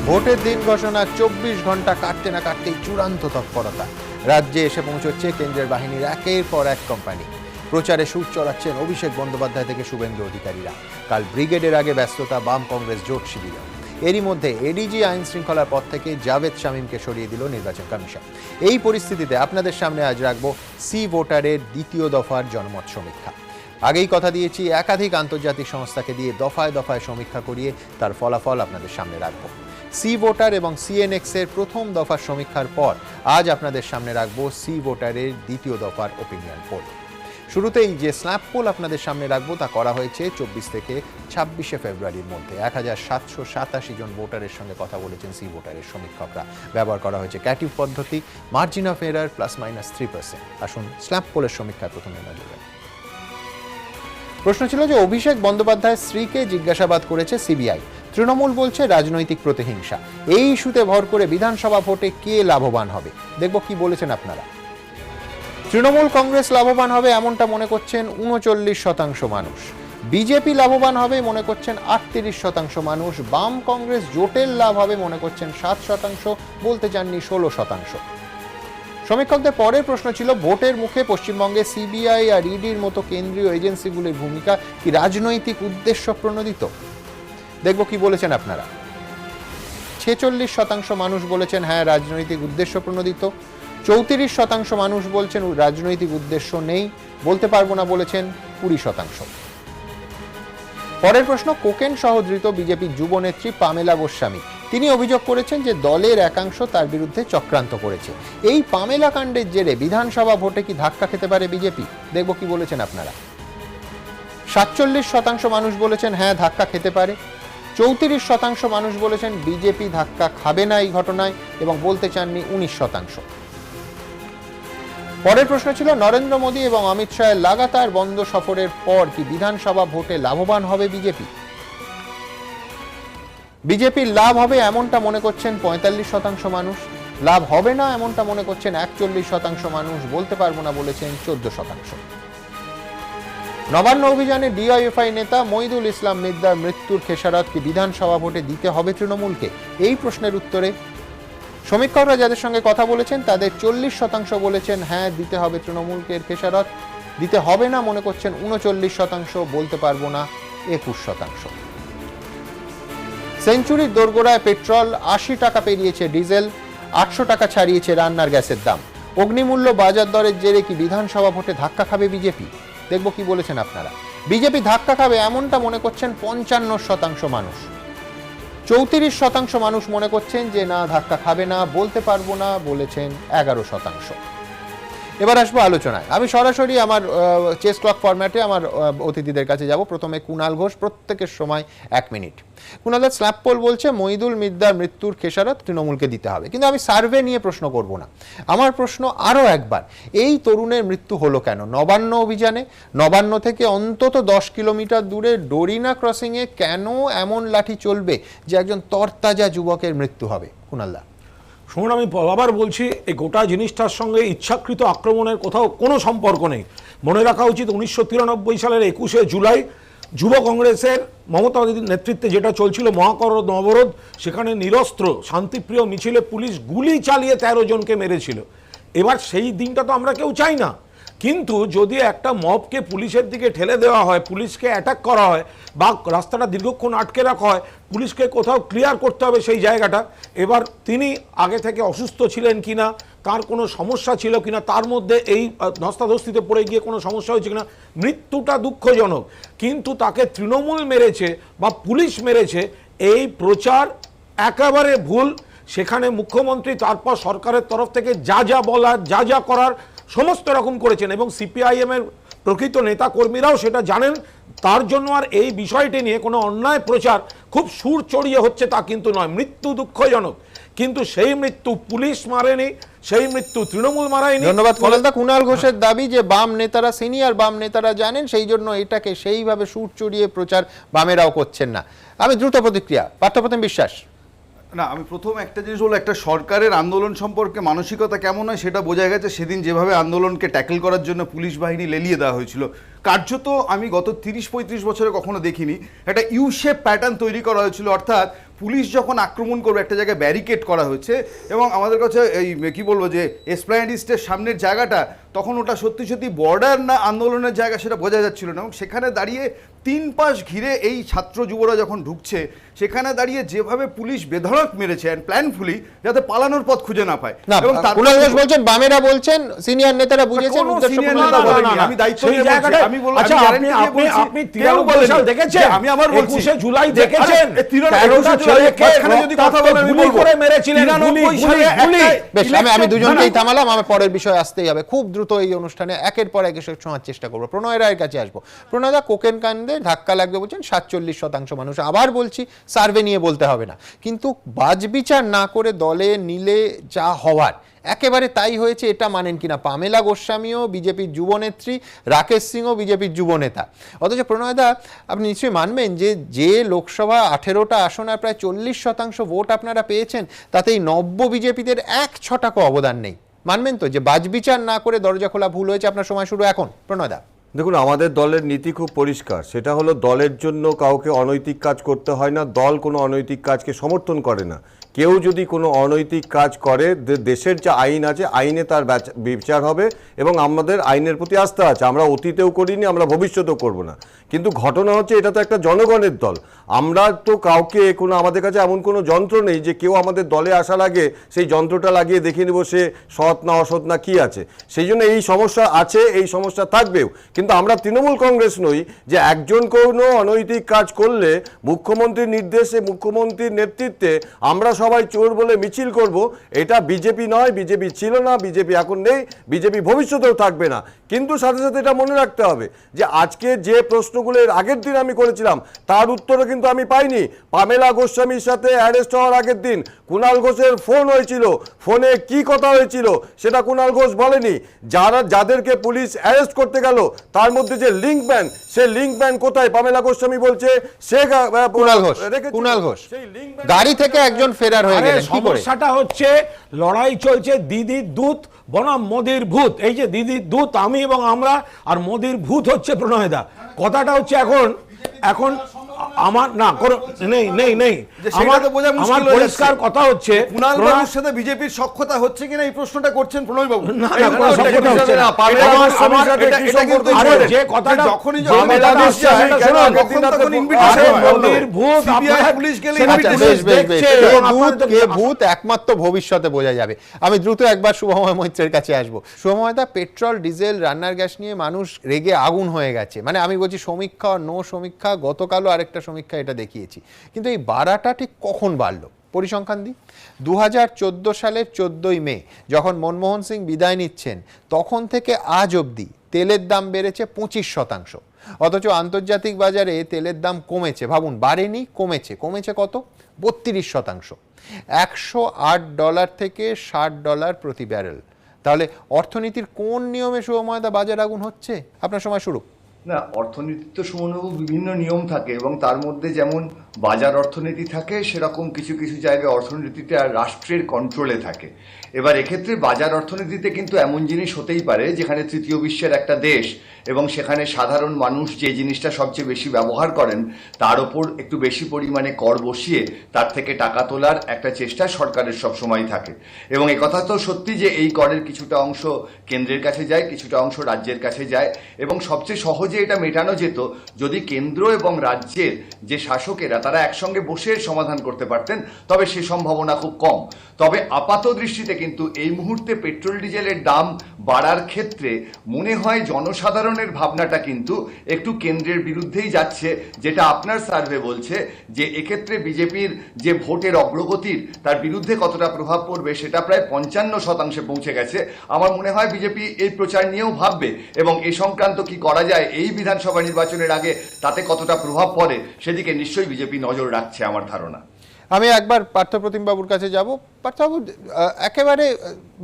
ভোটের দিন ঘোষণা 24 ঘন্টা কাটতে না কাটতেই চূড়ান্ত তৎপরতা। রাজ্যে এসে পৌঁছচ্ছে কেন্দ্রের বাহিনীর একের পর এক কোম্পানি। প্রচারে সুর চড়াচ্ছেন অভিষেক বন্দ্যোপাধ্যায় থেকে শুভেন্দু অধিকারীরা। কাল ব্রিগেডের আগে ব্যস্ততা বাম কংগ্রেস জোট শিবিরে। এরই মধ্যে এডিজি আইন শৃঙ্খলার পদ থেকে জাভেদ শামীমকে সরিয়ে দিল নির্বাচন কমিশন। এই পরিস্থিতিতে আপনাদের সামনে আজ রাখবো সি ভোটারের দ্বিতীয় দফার জনমত সমীক্ষা। আগেই কথা দিয়েছি, একাধিক আন্তর্জাতিক সংস্থাকে দিয়ে দফায় দফায় সমীক্ষা করিয়ে তার ফলাফল আপনাদের সামনে রাখবো। সি ভোটার এবং সিএনএক্স এর প্রথম দফার সমীক্ষার পর আজ আপনাদের সামনে রাখবো সি ভোটারের দ্বিতীয় দফার ওপিনিয়ন পোল। শুরুতেই যে স্ন্যাপ পোল আপনাদের সামনে রাখবো তা করা হয়েছে 24 থেকে 26শে ফেব্রুয়ারির মধ্যে। 1787 জন ভোটারের সঙ্গে কথা বলেছেন সি ভোটারের সমীক্ষকরা। ব্যবহার করা হয়েছে ক্যাটিভ পদ্ধতি, মার্জিন অফ এরার +-3%। আসুন স্ন্যাপ পোলের সমীক্ষায় প্রথমে নজর রাখি। প্রশ্ন ছিল যে অভিষেক বন্দ্যোপাধ্যায়ের স্ত্রীকে জিজ্ঞাসাবাদ করেছে সিবিআই। তৃণমূল বলছে রাজনৈতিক প্রতিহিংসা। এই ইস্যুতে ভর করে বিধানসভা ভোটে কে লাভবান হবে, দেখব কি বলেছেন আপনারা। তৃণমূল কংগ্রেস লাভবান হবে এমনটা মনে করছেন 39% মানুষ। বিজেপি লাভবান হবে মনে করছেন 38% মানুষ। বাম কংগ্রেস জোটের লাভ হবে মনে করছেন 7%, বলতে চাননি 16%। সমীক্ষকদের পরের প্রশ্ন ছিল ভোটের মুখে পশ্চিমবঙ্গে সিবিআই আর ইডির মতো কেন্দ্রীয় এজেন্সিগুলির ভূমিকা কি রাজনৈতিক উদ্দেশ্য প্রণোদিত, দেখব কি বলেছেন আপনারা। 46% মানুষ বলেছেন হ্যাঁ রাজনৈতিক উদ্দেশ্য প্রণোদিত। 34% মানুষ বলছেন রাজনৈতিক উদ্দেশ্য নেই, বলতে পারবো না বলেছেন 20%। পরের প্রশ্ন, কোকেন সহ ধৃত বিজেপি যুবনেত্রী পামেলা গোস্বামী। তিনি অভিযোগ করেছেন যে দলের একাংশ তার বিরুদ্ধে চক্রান্ত করেছে। এই পামেলা কাণ্ডের জেরে বিধানসভা ভোটে কি ধাক্কা খেতে পারে বিজেপি, দেখব কি বলেছেন আপনারা। 47% মানুষ বলেছেন হ্যাঁ ধাক্কা খেতে পারে। 34% মানুষ বলেছেন বিজেপি ধাক্কা খাবে না এই ঘটনায়, এবং বলতে চাননি 19%। পরের প্রশ্ন ছিল নরেন্দ্র মোদী এবং অমিত শাহের লাগাতার বন্ধ সফরের পর কি বিধানসভা ভোটে লাভবান হবে বিজেপি। বিজেপির লাভ হবে এমনটা মনে করছেন 45% মানুষ। লাভ হবে না এমনটা মনে করছেন 41% মানুষ, বলতে পারবো না বলেছেন 14%। নবান্ন অভিযানে ডিওয়াইএফআই নেতা মইদুল ইসলাম মিদ্দার মৃত্যুর খেসারত কি বিধানসভা ভোটে দিতে হবে তৃণমূলকে, এই প্রশ্নের উত্তরে সমীক্ষকরা যাদের সঙ্গে কথা বলেছেন তাদের 40% বলেছেন হ্যাঁ দিতে হবে তৃণমূলকে এর খেসারত। দিতে হবে না মনে করছেন 39%, বলতে পারবো না 21%। সেঞ্চুরির দোরগোড়ায় পেট্রোল, 80 টাকা পেরিয়েছে ডিজেল, 800 টাকা ছাড়িয়েছে রান্নার গ্যাসের দাম। অগ্নিমূল্য বাজার দরের জেরে কি বিধানসভা ভোটে ধাক্কা খাবে বিজেপি, দেখব কি বলেছেন আপনারা। বিজেপি ধাক্কা খাবে এমনটা মনে করছেন 55% মানুষ। 34% মানুষ মনে করছেন যে না ধাক্কা খাবে না, বলতে পারবো না বলেছেন 11%। এবার আসবো আলোচনায়। আমি সরাসরি আমার চেস ক্লক ফরম্যাটে আমার অতিথিদের কাছে যাব। প্রথমে কুণাল ঘোষ, প্রত্যেকের সময় 1 মিনিট। কুণালের স্ল্যাপ পোল বলছে মইদুল মিদ্দার মৃত্যুর খেসারত তৃণমূলকে দিতে হবে, কিন্তু আমি সার্ভে নিয়ে প্রশ্ন করব না। আমার প্রশ্ন আরও একবার, এই তরুণের মৃত্যু হলো কেন? নবান্ন অভিযানে, নবান্ন থেকে অন্তত 10 কিলোমিটার দূরে ডোরিনা ক্রসিংয়ে কেন এমন লাঠি চলবে যে একজন তরতাজা যুবকের মৃত্যু হবে? কুণালদা। শুনুন, আমি আবার বলছি, এই গোটা জিনিসটার সঙ্গে ইচ্ছাকৃত আক্রমণের কোথাও কোনো সম্পর্ক নেই। মনে রাখা উচিত 1993 সালের 21শে জুলাই যুব কংগ্রেসের মমতা দিদির নেতৃত্বে যেটা চলছিল মহাকরণ অবরোধ, সেখানে নিরস্ত্র শান্তিপ্রিয় মিছিলে পুলিশ গুলি চালিয়ে 13 জনকে মেরেছিল। এবার সেই দিনটা তো আমরা কেউ চাই না, কিন্তু যদি একটা মবকে পুলিশের দিকে ঠেলে দেওয়া হয়, পুলিশকে অ্যাটাক করা হয়, বা রাস্তাটা দীর্ঘক্ষণ আটকে রাখা হয়, পুলিশকে কোথাও ক্লিয়ার করতে হবে সেই জায়গাটা। এবার তিনি আগে থেকে অসুস্থ ছিলেন কিনা, তার কোনো সমস্যা ছিল কিনা, তার মধ্যে এই ধস্তাধস্তিতে পড়ে গিয়ে কোনো সমস্যা হয়েছে কিনা, মৃত্যুটা দুঃখজনক, কিন্তু তাকে তৃণমূল মেরেছে বা পুলিশ মেরেছে, এই প্রচার একেবারে ভুল। সেখানে মুখ্যমন্ত্রী তারপর সরকারের তরফ থেকে যা যা বলার, যা যা করার সমস্ত রকম করেছেন, এবং সিপিআইএম এর প্রকৃত নেতা কর্মীরাও সেটা জানেন। তার জন্য আর এই বিষয়টি নিয়ে কোনো অন্যায় প্রচার খুব সুর চড়িয়ে হচ্ছে তা কিন্তু নয়। মৃত্যু দুঃখজনক, কিন্তু সেই মৃত্যু পুলিশ মারেনি, সেই মৃত্যু তৃণমূল মারায়নি। ধন্যবাদ কুণালদা। কুণাল ঘোষের দাবি যে বাম নেতারা, সিনিয়র বাম নেতারা জানেন, সেই জন্য এটাকে সেইভাবে সুর চড়িয়ে প্রচার বামেরাও করছেন না। আমি দ্রুত প্রতিক্রিয়া, পার্থপ্রতিম বিশ্বাস। না, আমি প্রথম একটা জিনিস বলবো, একটা সরকারের আন্দোলন সম্পর্কে মানসিকতা কেমন হয় সেটা বোঝা গেছে সেদিন যেভাবে আন্দোলনকে ট্যাকেল করার জন্য পুলিশ বাহিনী লেলিয়ে দেওয়া হয়েছিল। কার্যত আমি গত 30-35 বছরে কখনো দেখিনি একটা ইউ শেপ প্যাটার্ন তৈরি করা হয়েছিল, অর্থাৎ পুলিশ যখন আক্রমণ করবে একটা জায়গায় ব্যারিকেড করা হয়েছে এবং আমাদের কাছে এই কি বলবো যে এসপ্ল্যানেড ইস্টের সামনের জায়গাটা তখন ওটা সত্যি সত্যি বর্ডার না আন্দোলনের জায়গা সেটা বোঝা যাচ্ছিল না, এবং সেখানে দাঁড়িয়ে 3 পাশ ঘিরে এই ছাত্র যুবরা যখন ঢুকছে সেখানে দাঁড়িয়ে যেভাবে পুলিশ বেধড়ক মেরেছে অ্যান্ড প্ল্যানফুলি যাতে পালানোর পথ খুঁজে না পায়। না, কুণাল ঘোষ বলছেন, বামেরা বলছেন, সিনিয়র নেতারা বুঝেছেন, উদ্দেশ্য senior কোনো নেতা ব্যাপার বলেনি, না। আমি দায়িত্ব সেই নিয়ে বলছি, জায়গাটায়- আমি বলছি, আচ্ছা, আমি guarantee দিয়ে বলছি, আপনি কেউ 93 বলেনি। সাল দেখেছেন? আমি আবার বলছি 21শে জুলাই যে, দেখেছেন? আরে, 13টা ছেলেকে মাঝখানে যদি কথা বলেন আমি গুলি বলবো। করে মেরেছিলেন, 93 গুলি, সালে গুলি। বেশ, আমি দুজনকেই না, থামালাম, আমার পরের বিষয় আসতেই হবে খুব দ্রুত এই অনুষ্ঠানে একের পর এক এসে শোনার চেষ্টা করবো। প্রণয় রায়ের কাছে আসবো। প্রণয় দা, কোকেন কাণ্ডে ধাক্কা লাগবে বলছেন 47% মানুষ, আবার বলছি সার্ভে নিয়ে বলতে হবে না, কিন্তু বাজবিচার না করে দলে নিলে যা হওয়ার একেবারে তাই হয়েছে, এটা মানেন কিনা? পামেলা গোস্বামীও বিজেপির যুবনেত্রী, রাকেশ সিংও বিজেপির যুবনেতা, অথচ প্রণয়দা আপনি নিশ্চয়ই মানবেন যে লোকসভা 18টা আসন আর প্রায় 40% ভোট আপনারা পেয়েছেন, তাতে এই নব্য বিজেপিদের 1 টাকা অবদান নেই। মানবেন তো যে বাজবিচার না করে দরজা খোলা ভুল হয়েছে? আপনার সময় শুরু এখন, প্রণয়দা। দেখুন, আমাদের দলের নীতি খুব পরিষ্কার, সেটা হলো দলের জন্য কাউকে অনৈতিক কাজ করতে হয় না, দল কোনো অনৈতিক কাজকে সমর্থন করে না। কেউ যদি কোনো অনৈতিক কাজ করে, দেশের যে আইন আছে আইনে তার বিচার হবে, এবং আমাদের আইনের প্রতি আস্থা আছে। আমরা অতীতেও করিনি, আমরা ভবিষ্যতেও করব না। কিন্তু ঘটনা হচ্ছে এটা তো একটা জনগণের দল, আমরা তো কাউকে কোনো, আমাদের কাছে এমন কোনো যন্ত্র নেই যে কেউ আমাদের দলে আসার আগে সেই যন্ত্রটা লাগিয়ে দেখে নেব সে সৎ না অসৎ না কি আছে। সেই জন্য এই সমস্যা আছে, এই সমস্যা থাকবেও। কিন্তু আমরা তৃণমূল কংগ্রেস নই যে একজন কোনো অনৈতিক কাজ করলে মুখ্যমন্ত্রীর নির্দেশে, মুখ্যমন্ত্রীর নেতৃত্বে আমরা সবাই চোর বলে মিছিল করব। এটা বিজেপি নয়, বিজেপি ছিল না, বিজেপি এখন নেই, বিজেপি ভবিষ্যতেও থাকবে না। কিন্তু সাথে সাথে এটা মনে রাখতে হবে যে আজকে যে প্রশ্নগুলো এর আগের দিন আমি করেছিলাম তার উত্তরও কিন্তু আমি পাইনি। পামেলা গোস্বামীর সাথে অ্যারেস্ট হওয়ার আগের দিন কুণাল ঘোষের ফোন হয়েছিল, ফোনে কি কথা হয়েছিল সেটা কুণাল ঘোষ বলেনি। যাদেরকে পুলিশ অ্যারেস্ট করতে গেল তার মধ্যে যে লিঙ্কম্যান, সে লিঙ্কম্যান কোথায়? পামেলা গোস্বামী বলছে সে কুণাল ঘোষ গাড়ি থেকে একজন ফেরার হয়ে গেলেন কি করে? সমস্যাটা হচ্ছে লড়াই চলছে দিদির দূত বনাম মোদির ভূত। এই যে দিদির দূত আমি এবং আমরা, আর মোদির ভূত হচ্ছে প্রণয়দা। কথাটা হচ্ছে এখন আমার না নেই নেই নেই আমার পরিষ্কার কথা হচ্ছে কুণাল বাবুর সাথে বিজেপির সখ্যতা হচ্ছে কিনা এই প্রশ্নটা করছেন প্রণয় বাবু। না, কোনো সখ্যতা হচ্ছে না। যে কথাটা যখনই ভূত একমাত্র ভবিষ্যতে বোঝা যাবে। আমি দ্রুত একবার শুভময় মৈত্রের কাছে আসবো। শুভময়দা, পেট্রোল ডিজেল রান্নার গ্যাস নিয়ে মানুষ রেগে আগুন হয়ে গেছে, মানে আমি বলছি সমীক্ষা নো সমীক্ষা, গতকালও আরেকটা সমীক্ষা এটা দেখিয়েছি, কিন্তু এই বাড়াটা ঠিক কখন বাড়লো? পরিসংখ্যান দিই। 2014 সালের 14ই মে যখন মনমোহন সিং বিদায় নিচ্ছেন তখন থেকে আজ অবধি তেলের দাম বেড়েছে 25%, অথচ আন্তর্জাতিক বাজারে তেলের দাম কমেছে। ভাবুন, বাড়েনি, কমেছে কত? 32%। $108 থেকে $60 প্রতি ব্যারেল। তাহলে অর্থনীতির কোন নিয়মে শুভময়দা বাজার আগুন হচ্ছে? আপনার সময় শুরু। না, অর্থনীতির তো সুমনবাবু বিভিন্ন নিয়ম থাকে, এবং তার মধ্যে যেমন বাজার অর্থনীতি থাকে সেরকম কিছু কিছু জায়গায় অর্থনীতিতে আর রাষ্ট্রের কন্ট্রোলে থাকে। এবার এক্ষেত্রে বাজার অর্থনীতিতে কিন্তু এমন জিনিস হতেই পারে যেখানে তৃতীয় বিশ্বের একটা দেশ এবং সেখানে সাধারণ মানুষ যে জিনিসটা সবচেয়ে বেশি ব্যবহার করেন তার ওপর একটু বেশি পরিমাণে কর বসিয়ে তার থেকে টাকা তোলার একটা চেষ্টা সরকারের সবসময় থাকে। এবং একথা তো সত্যি যে এই করের কিছুটা অংশ কেন্দ্রের কাছে যায়, কিছুটা অংশ রাজ্যের কাছে যায়, এবং সবচেয়ে সহজে এটা মেটানো যেত যদি কেন্দ্র এবং রাজ্যের যে শাসকেরা তারা একসঙ্গে বসে সমাধান করতে পারতেন, তবে সে সম্ভাবনা খুব কম। তবে আপাত দৃষ্টিতে কিন্তু এই মুহূর্তে পেট্রোল ডিজেলের দাম বাড়ার ক্ষেত্রে মনে হয় জনসাধারণের ভাবনাটা কিন্তু একটু কেন্দ্রের বিরুদ্ধেই যাচ্ছে, যেটা আপনার সার্ভে বলছে যে এক্ষেত্রে বিজেপির যে ভোটের অগ্রগতির তার বিরুদ্ধে কতটা প্রভাব পড়বে সেটা প্রায় 55% পৌঁছে গেছে। আমার মনে হয় বিজেপি এই প্রচার নিয়েও ভাববে, এবং এ সংক্রান্ত কি করা যায় এই বিধানসভা নির্বাচনের আগে তাতে কতটা প্রভাব পড়ে সেদিকে নিশ্চয়ই বিজেপি নজর রাখছে আমার ধারণা। আমি একবার পার্থপ্রতিম বাবুর কাছে যাব। পার্থবাবু, একেবারে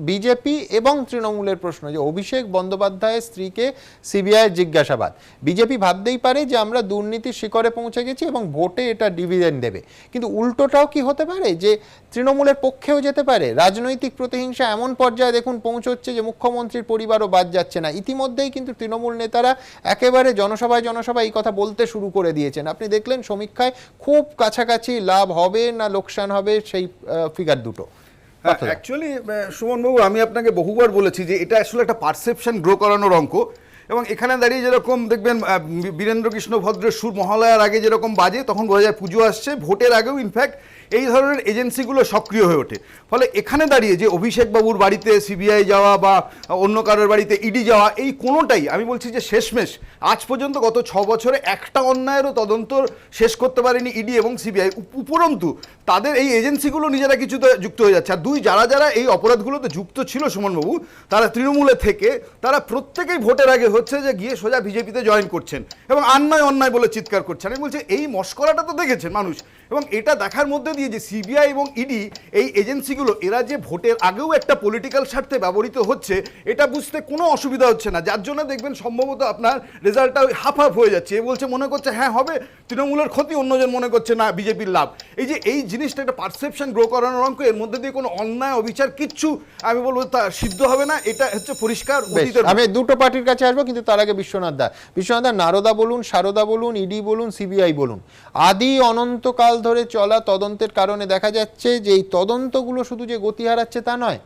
বিজেপি এবং তৃণমূলের প্রশ্ন যে অভিষেক বন্দ্যোপাধ্যায়ের স্ত্রীকে সিবিআই জিজ্ঞাসাবাদ, বিজেপি ভাবতেই পারে যে আমরা দুর্নীতির শিখরে পৌঁছে গেছি এবং ভোটে এটা ডিভিডেন্ড দেবে, কিন্তু উল্টোটাও কি হতে পারে যে তৃণমূলের পক্ষেও যেতে পারে? রাজনৈতিক প্রতিহিংসা এমন পর্যায়ে দেখুন পৌঁছচ্ছে যে মুখ্যমন্ত্রীর পরিবারও বাদ যাচ্ছে না। ইতিমধ্যেই কিন্তু তৃণমূল নেতারা একেবারে জনসভায় এই কথা বলতে শুরু করে দিয়েছেন। আপনি দেখলেন সমীক্ষায় খুব কাছাকাছি লাভ হবে না লোকসান হবে সেই ফিগার দুটো। অ্যাকচুয়ালি সুমনবাবু, আমি আপনাকে বহুবার বলেছি যে এটা আসলে একটা পারসেপশন গ্রো করানোর অঙ্ক, এবং এখানে দাঁড়িয়ে যেরকম দেখবেন বীরেন্দ্র কৃষ্ণ ভদ্রের সুর মহালয়ার আগে যেরকম বাজে, তখন বোঝা যায় পুজো আসছে, ভোটের আগেও ইনফ্যাক্ট এই ধরনের এজেন্সিগুলো সক্রিয় হয়ে ওঠে। ফলে এখানে দাঁড়িয়ে যে অভিষেক বাবুর বাড়িতে সিবিআই যাওয়া বা অন্য কারোর বাড়িতে ইডি যাওয়া, এই কোনোটাই আমি বলছি যে শেষমেশ আজ পর্যন্ত গত 6 বছরে একটা অন্যায়েরও তদন্ত শেষ করতে পারেনি ইডি এবং সিবিআই। উপরন্তু তাদের এই এজেন্সিগুলো নিজেরা কিছুতে যুক্ত হয়ে যাচ্ছে। আর যারা এই অপরাধগুলোতে যুক্ত ছিল সুমনবাবু, তারা তৃণমূলে থেকে তারা প্রত্যেকেই ভোটের আগে হচ্ছে যে গিয়ে সোজা বিজেপিতে জয়েন করছেন এবং অন্যায় বলে চিৎকার করছেন। আমি বলছি এই মস্করাটা তো দেখেছেন মানুষ, এবং এটা দেখার মধ্যে দিয়ে যে সিবিআই এবং ইডি এই এজেন্সিগুলো এরা যে ভোটের আগেও একটা পলিটিক্যাল স্বার্থে ব্যবহৃত হচ্ছে, এটা বুঝতে কোনো অসুবিধা হচ্ছে না। যার জন্য দেখবেন সম্ভবত আপনার রেজাল্টটা হাফ হয়ে যাচ্ছে। এ বলছে মনে করছে হ্যাঁ হবে তৃণমূলের ক্ষতি, অন্যজন মনে করছে না বিজেপির লাভ। এই জিনিসটা একটা পারসেপশন গ্রো করানোর অঙ্ক, এর মধ্যে দিয়ে কোনো অন্যায় অবিচার কিচ্ছু আমি বলবো তা সিদ্ধ হবে না। এটা হচ্ছে পরিষ্কার। আমি দুটো পার্টির কাছে আসবো, কিন্তু তার আগে বিশ্বনাথ দা, নারদা বলুন, সারদা বলুন, ইডি বলুন, সিবিআই বলুন, আদি অনন্তকাল ধরে চলা তদন্তের কারণে দেখা যাচ্ছে যে এই তদন্তগুলো শুধু যে গতি হারাচ্ছে তা নয়,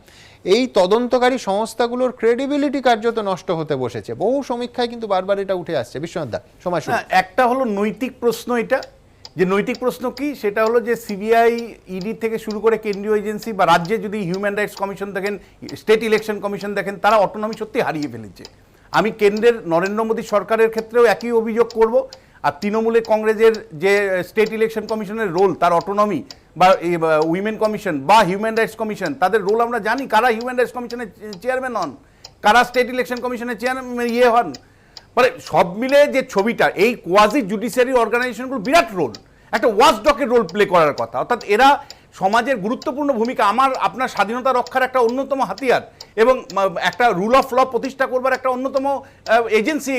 এই তদন্তকারী সংস্থাগুলোর ক্রেডিবিলিটি কার্যত নষ্ট হতে বসেছে। বহু সমীক্ষায় কিন্তু বারবার এটা উঠে আসছে। বিশ্বনাথ দা, সময় শুরু। একটা হলো নৈতিক প্রশ্ন, এটা যে নৈতিক প্রশ্ন কি, সেটা হলো যে সিবিআই ইডি থেকে শুরু করে কেন্দ্রীয় এজেন্সি বা রাজ্যে যদি হিউম্যান রাইটস কমিশন দেখেন, স্টেট ইলেকশন কমিশন দেখেন, তারা অটোনমি সত্যি হারিয়ে ফেলেছে। আমি কেন্দ্রের নরেন্দ্র মোদী সরকারের ক্ষেত্রেও একই অভিযোগ করব। আর তৃণমূলের কংগ্রেসের যে স্টেট ইলেকশন কমিশনের রোল, তার অটোনমি বা উইমেন কমিশন বা হিউম্যান রাইটস কমিশন, তাদের রোল আমরা জানি। কারা হিউম্যান রাইটস কমিশনের চেয়ারম্যান হন, কারা স্টেট ইলেকশন কমিশনের চেয়ারম্যান হন, মানে সব মিলে যে ছবিটা, এই কোয়াজি জুডিশিয়ারি অর্গানাইজেশনগুলো বিরাট রোল, একটা ওয়াচডগের রোল প্লে করার কথা। অর্থাৎ এরা সমাজের গুরুত্বপূর্ণ ভূমিকা, আপনার স্বাধীনতা রক্ষার একটা অন্যতম হাতিয়ার এবং একটা রুল অফ ল প্রতিষ্ঠা করবার একটা অন্যতম এজেন্সি।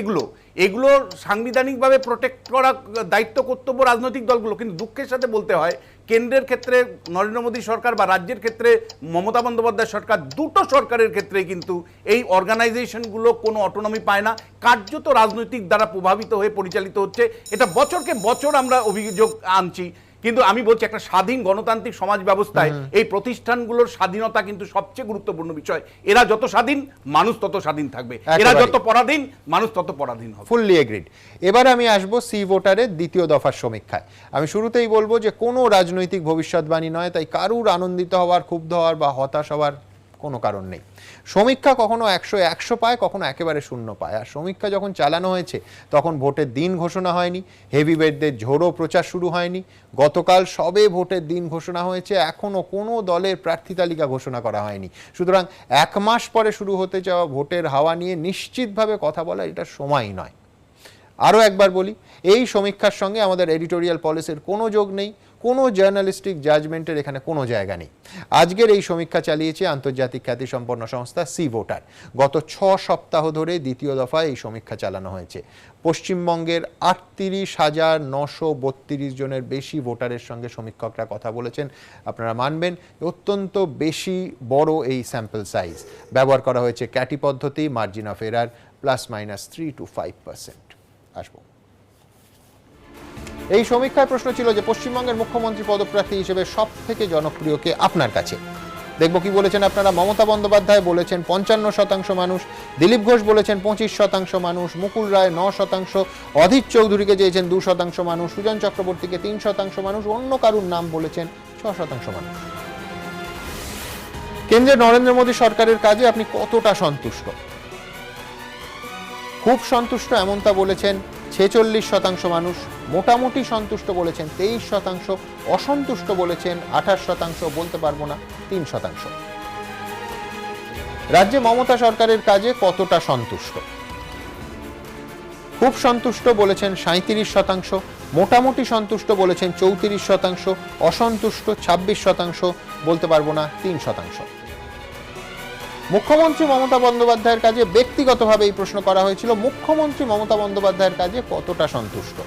এগুলো সাংবিধানিকভাবে প্রোটেক্ট করার দায়িত্ব কর্তব্য রাজনৈতিক দলগুলো। কিন্তু দুঃখের সাথে বলতে হয়, কেন্দ্রের ক্ষেত্রে নরেন্দ্র মোদী সরকার বা রাজ্যের ক্ষেত্রে মমতা বন্দ্যোপাধ্যায় সরকার, দুটো সরকারের ক্ষেত্রে কিন্তু এই অর্গানাইজেশনগুলো কোনো অটোনমি পায় না, কার্যত রাজনৈতিক দ্বারা প্রভাবিত হয়ে পরিচালিত হচ্ছে। এটা বছরকে বছর আমরা অভিযোগ আনছি। কিন্তু আমি বলছি, একটা স্বাধীন গণতান্ত্রিক সমাজ ব্যবস্থায় এই প্রতিষ্ঠানগুলোর স্বাধীনতা কিন্তু সবচেয়ে গুরুত্বপূর্ণ বিষয়। এরা যত স্বাধীন, মানুষ তত স্বাধীন থাকবে। এরা যত পরাধীন, মানুষ তত পরাধীন হবে। Fully agreed. এবার আমি আসবো সি ভোটারের দ্বিতীয় দফার সমীক্ষায়। আমি শুরুতেই বলবো যে কোনো রাজনৈতিক ভবিষ্যৎবাণী নয়, তাই কারুর আনন্দিত হওয়ার, ক্ষুব্ধ হওয়ার বা হতাশ হওয়ার কোনো কারণ নেই। সমীক্ষা কখনো 100 পায়, কখনো একেবারে 0 পায়। আর সমীক্ষা যখন চালানো হয়েছে তখন ভোটের দিন ঘোষণা হয়নি, হেভিওয়েটদের ঝোড়ো প্রচার শুরু হয়নি। গতকাল সবে ভোটের দিন ঘোষণা হয়েছে, এখনো কোনো দলের প্রার্থী তালিকা ঘোষণা করা হয়নি। সুতরাং 1 মাস পরে শুরু হতে যাওয়া ভোটের হাওয়া নিয়ে নিশ্চিতভাবে কথা বলা এটা সময়ই নয়। আরও একবার বলি, এই সমীক্ষার সঙ্গে আমাদের এডিটোরিয়াল পলিসির কোনো যোগ নেই, কোনো জার্নালিস্টিক জাজমেন্টের এখানে কোনো জায়গা নেই। আজকের এই সমীক্ষা চালিয়েছে আন্তর্জাতিক খ্যাতিসম্পন্ন সংস্থা সি ভোটার। গত 6 সপ্তাহ ধরে দ্বিতীয় দফায় এই সমীক্ষা চালানো হয়েছে। পশ্চিমবঙ্গের 38,932 জনের বেশি ভোটারের সঙ্গে সমীক্ষকরা কথা বলেছেন। আপনারা মানবেন অত্যন্ত বেশি বড় এই স্যাম্পল সাইজ। ব্যবহার করা হয়েছে ক্যাটি পদ্ধতি, মার্জিন অফ এরার ±3 to 5%। আসবো এই সমীক্ষায় প্রশ্ন ছিল যে পশ্চিমবঙ্গের মুখ্যমন্ত্রী পদপ্রার্থী হিসেবে সব থেকে জনপ্রিয় কে আপনার কাছে। দেখব কি বলেছেন আপনারা। মমতা বন্দ্যোপাধ্যায় বলেছেন 55% মানুষ, দিলীপ ঘোষ বলেছেন 25% মানুষ, মুকুল রায় 9%, অধীর চৌধুরীকে চেয়েছেন 2% মানুষ, সুজন চক্রবর্তীকে 3% মানুষ, অন্য কারুর নাম বলেছেন 6% মানুষ। কেন্দ্রের নরেন্দ্র মোদী সরকারের কাজে আপনি কতটা সন্তুষ্ট? খুব সন্তুষ্ট এমনটা বলেছেন 46% মানুষ, মোটামুটি সন্তুষ্ট বলেছেন 23%, অসন্তুষ্ট বলেছেন 28%, বলতে পারবো না 3%। রাজ্যে মমতা সরকারের কাজে কতটা সন্তুষ্ট? খুব সন্তুষ্ট বলেছেন 37%, মোটামুটি সন্তুষ্ট বলেছেন 34%, অসন্তুষ্ট 26%, বলতে পারবো না 3%। মুখ্যমন্ত্রী মমতা বন্দ্যোপাধ্যায়ের কাজে ব্যক্তিগতভাবে এই প্রশ্ন করা হয়েছিল, মুখ্যমন্ত্রী মমতা বন্দ্যোপাধ্যায়ের কাজে কতটা সন্তুষ্ট?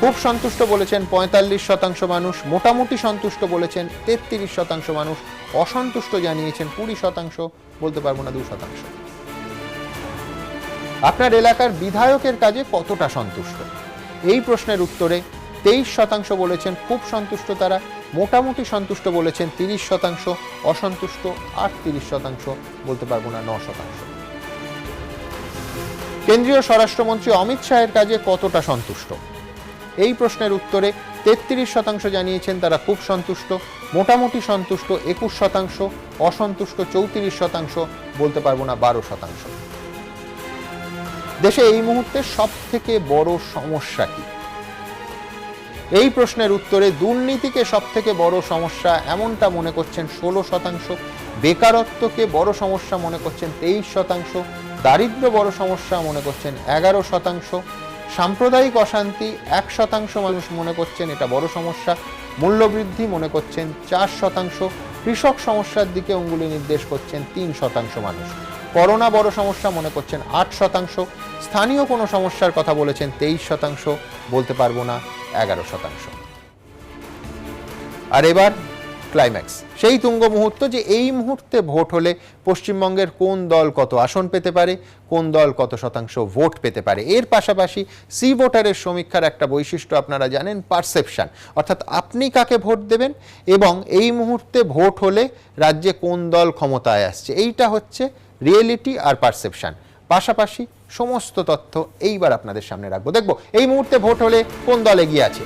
খুব সন্তুষ্ট বলেছেন 45% মানুষ, মোটামুটি সন্তুষ্ট বলেছেন 33% মানুষ, অসন্তুষ্ট জানিয়েছেন 20%, বলতে পারবো না 2%। আপনার এলাকার বিধায়কের কাজে কতটা সন্তুষ্ট? এই প্রশ্নের উত্তরে 23% বলেছেন খুব সন্তুষ্ট তারা, মোটামুটি সন্তুষ্ট বলেছেন 30%, অসন্তুষ্ট 38%, বলতে পারবো না 9%। কেন্দ্রীয় স্বরাষ্ট্রমন্ত্রী অমিত শাহের কাজে কতটা সন্তুষ্ট? এই প্রশ্নের উত্তরে 33% জানিয়েছেন তারা খুব সন্তুষ্ট, মোটামুটি সন্তুষ্ট 21%, অসন্তুষ্ট 34%, বলতে পারবো না 12%। দেশে এই মুহূর্তে সব থেকে বড় সমস্যা কি? এই প্রশ্নের উত্তরে দুর্নীতিকে সব থেকে বড় সমস্যা এমনটা মনে করছেন 16%, বেকারত্বকে বড় সমস্যা মনে করছেন 23%, দারিদ্র্য বড় সমস্যা মনে করছেন 11%, সাম্প্রদায়িক অশান্তি 1% মানুষ মনে করছেন এটা বড় সমস্যা, মূল্যবৃদ্ধি মনে করছেন 4%, কৃষক সমস্যার দিকে অঙ্গুলি নির্দেশ করছেন 3% মানুষ, করোনা বড় সমস্যা মনে করছেন 8%, স্থানীয় কোনো সমস্যার কথা বলেছেন 23%, বলতে পারবো না 11%। আর এবার ক্লাইম্যাক্স, সেই তুঙ্গ মুহূর্ত যে এই মুহূর্তে ভোট হলে পশ্চিমবঙ্গের কোন দল কত আসন পেতে পারে, কোন দল কত শতাংশ ভোট পেতে পারে। এর পাশাপাশি সি ভোটারের সমীক্ষার একটা বৈশিষ্ট্য আপনারা জানেন, পারসেপশন, অর্থাৎ আপনি কাকে ভোট দেবেন এবং এই মুহূর্তে ভোট হলে রাজ্যে কোন দল ক্ষমতায় আসছে, এইটা হচ্ছে রিয়েলিটি আর পারসেপশন। পাশাপাশি সমস্ত তথ্য এইবার আপনাদের সামনে রাখবো। দেখবো এই মুহূর্তে ভোট হলে কোন দল এগিয়ে আছে।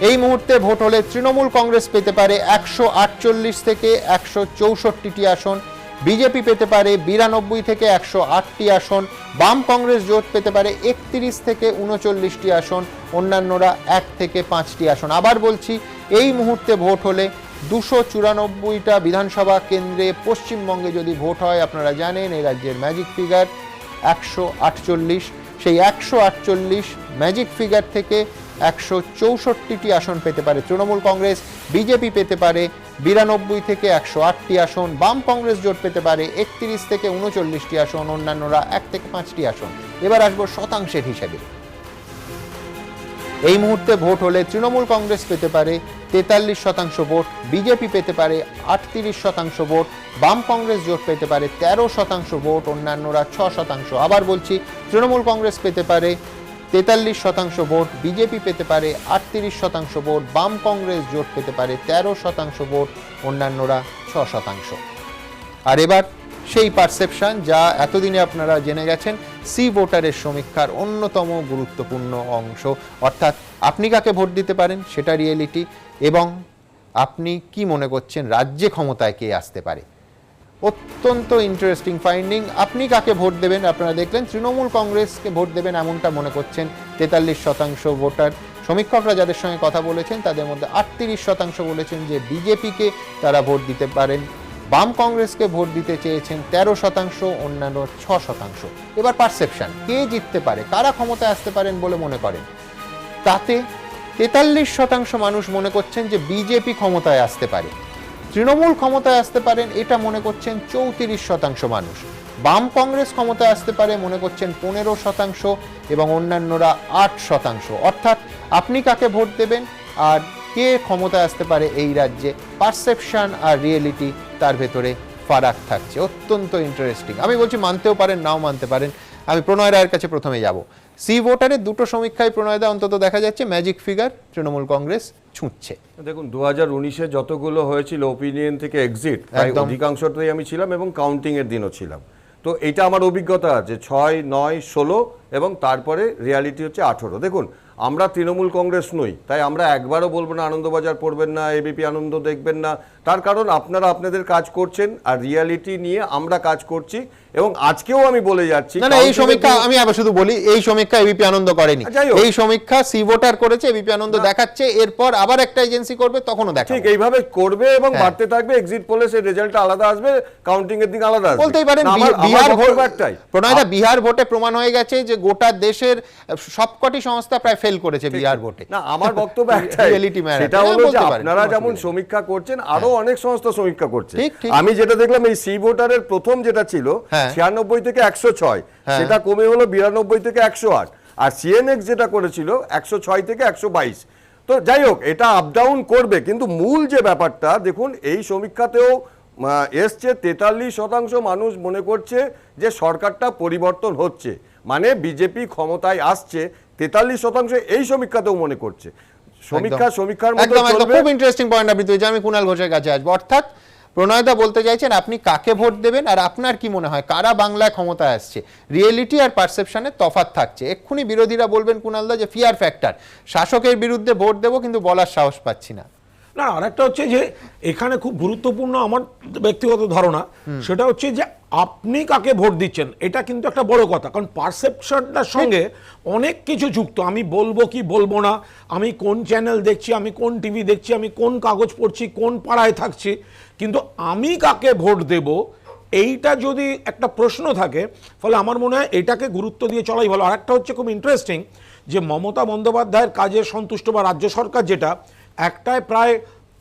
এই মুহূর্তে ভোট হলে তৃণমূল কংগ্রেস পেতে পারে 148 থেকে 164টি আসন, বিজেপি পেতে পারে 92 থেকে 108টি আসন, বাম কংগ্রেস জোট পেতে পারে 31 থেকে 39টি আসন, অন্যান্যরা 1 থেকে 5টি আসন। আবার বলছি, এই মুহূর্তে ভোট হলে 294টা বিধানসভা কেন্দ্রে পশ্চিমবঙ্গে যদি ভোট হয়, আপনারা জানেন এই রাজ্যের ম্যাজিক ফিগার 148, সেই 148 ম্যাজিক ফিগার থেকে 164টি আসন পেতে পারে তৃণমূল কংগ্রেস, বিজেপি পেতে পারে 92 থেকে 108টি আসন, বাম কংগ্রেস জোট পেতে পারে 31 থেকে 39টি আসন, অন্যান্যরা 1 থেকে 5টি আসন। এবার আসবো শতাংশের হিসেবে। এই মুহূর্তে ভোট হলে তৃণমূল কংগ্রেস পেতে পারে 43% ভোট, বিজেপি পেতে পারে 38% ভোট, বাম কংগ্রেস জোট পেতে পারে 13% ভোট, অন্যান্যরা 6%। আবার বলছি, তৃণমূল কংগ্রেস পেতে পারে 43% ভোট, বিজেপি পেতে পারে 38% ভোট, বাম কংগ্রেস জোট পেতে পারে 13% ভোট, অন্যান্যরা 6%। আর এবার সেই পারসেপশন যা এতদিনে আপনারা জেনে গেছেন, সি ভোটারের সমীক্ষার অন্যতম গুরুত্বপূর্ণ অংশ, অর্থাৎ আপনি কাকে ভোট দিতে পারেন সেটা রিয়েলিটি, এবং আপনি কি মনে করছেন রাজ্যে ক্ষমতায় কে আসতে পারে। অত্যন্ত ইন্টারেস্টিং ফাইন্ডিং। আপনি কাকে ভোট দেবেন, আপনারা দেখলেন তৃণমূল কংগ্রেসকে ভোট দেবেন এমনটা মনে করছেন 43% ভোটার। সমীক্ষকরা যাদের সঙ্গে কথা বলেছেন তাদের মধ্যে 38% বলেছেন যে বিজেপিকে তারা ভোট দিতে পারেন, বাম কংগ্রেসকে ভোট দিতে চেয়েছেন 13%, অন্যান্য 6%। এবার পারসেপশন, কে জিততে পারে, কারা ক্ষমতায় আসতে পারেন বলে মনে করেন, তাতে 43% মানুষ মনে করছেন যে বিজেপি ক্ষমতায় আসতে পারে, তৃণমূল ক্ষমতায় আসতে পারেন এটা মনে করছেন 34% মানুষ, বাম কংগ্রেস ক্ষমতায় আসতে পারে মনে করছেন 15%, এবং অন্যান্যরা 8%। অর্থাৎ আপনি কাকে ভোট দেবেন আর কে ক্ষমতায় আসতে পারে এই রাজ্যে, পারসেপশন আর রিয়েলিটি তার ভেতরে ফারাক থাকছে। অত্যন্ত ইন্টারেস্টিং। আমি বলছি মানতেও পারেন, নাও মানতে পারেন। আমি প্রণয় রায়ের কাছে প্রথমে যাব। সি ভোটারের দুটো সমীক্ষায় প্রণয় দা অন্তত দেখা যাচ্ছে ম্যাজিক ফিগার তৃণমূল কংগ্রেস ছুঁচ্ছে। দেখুন 2019-এ যতগুলো হয়েছিল ওপিনিয়ন থেকে এক্সিট, অধিকাংশটাই আমি ছিলাম এবং কাউন্টিং এর দিনও ছিলাম। তো এটা আমার অভিজ্ঞতা আছে, 6, 9, 16 এবং তারপরে রিয়ালিটি হচ্ছে 18। দেখুন, আমরা তৃণমূল কংগ্রেস নই, তাই আমরা একবারও বলবো না আনন্দবাজার পড়বেন না, এবিপি আনন্দ দেখবেন না। তার কারণ আপনারা আপনাদের কাজ করছেন, আর রিয়ালিটি নিয়ে আমরা কাজ করছি। এবং আজকেও আমি বলে যাচ্ছি, না এই সমীক্ষা আমি আবার শুধু বলি, এই সমীক্ষা এবিপি আনন্দ করেনি, যাই হোক। এই সমীক্ষা সি ভোটার করেছে, এবিপি আনন্দ দেখাচ্ছে, এরপর আবার একটা এজেন্সি করবে, তখনও দেখা ঠিক এইভাবে করবে এবং বাড়তে থাকবে। এক্সিট পোলে সেই রেজাল্ট আলাদা আসবে, কাউন্টিং এর দিন আলাদা আসবে। বলতেই পারেন না, বিহার ভোট একটাই প্রণয়দা, বিহার ভোটে প্রমাণ হয়ে গেছে যে গোটা দেশের সবকটি সংস্থা প্রায় ফেল করেছে বিহার ভোটে। না, আমার বক্তব্য একটাই, Reality matter। সেটা হলো যে আপনারা যেমন সমীক্ষা করছেন, আরো অনেক সংস্থা সমীক্ষা করছে। আমি যেটা দেখলাম, এই সি ভোটারের প্রথম যেটা ছিল 96 থেকে 106, সেটা কমে হলো 92 থেকে 108, আর সিএনএক্স যেটা করেছিল 106 থেকে 122। তো যাই হোক, এটা আপ ডাউন করবে, কিন্তু মূল যে ব্যাপারটা দেখুন, এই সমীক্ষাতেও এসছে 43% মানুষ মনে করছে যে সরকারটা পরিবর্তন হচ্ছে, মানে বিজেপি ক্ষমতায় আসছে। 43% এই সমীক্ষাতেও মনে করছে। সমীক্ষার মধ্যে চলবে। খুব ইন্টারেস্টিং পয়েন্ট আপনি তুলেছেন, আমি কুণাল ঘোষের কাছে আসবো। অর্থাৎ প্রণয়দা বলতে চাইছেন আপনি কাকে ভোট দেবেন, আর আপনার কি মনে হয় কারা বাংলায় ক্ষমতায় আসছে, রিয়েলিটি আর পারসেপশনের তফাৎ থাকছে। এক্ষুনি বিরোধীরা বলবেন কুণালদা যে ফিয়ার ফ্যাক্টর, শাসকের বিরুদ্ধে ভোট দেবো কিন্তু বলার সাহস পাচ্ছি না। না, আরেকটা হচ্ছে যে এখানে খুব গুরুত্বপূর্ণ আমার ব্যক্তিগত ধারণা, সেটা হচ্ছে যে আপনি কাকে ভোট দিচ্ছেন, এটা কিন্তু একটা বড় কথা। কারণ পারসেপশনটার সঙ্গে অনেক কিছু যুক্ত। আমি বলবো কি বলবো না, আমি কোন চ্যানেল দেখছি, আমি কোন টিভি দেখছি, আমি কোন কাগজ পড়ছি, কোন পাড়ায় থাকছি, কিন্তু আমি কাকে ভোট দেব এইটা যদি একটা প্রশ্ন থাকে, ফলে আমার মনে হয় এটাকে গুরুত্ব দিয়ে চলাই ভালো। আর একটা হচ্ছে খুব ইন্টারেস্টিং যে মমতা বন্দ্যোপাধ্যায়ের কাজে সন্তুষ্ট বা রাজ্য সরকার যেটা একটায় প্রায়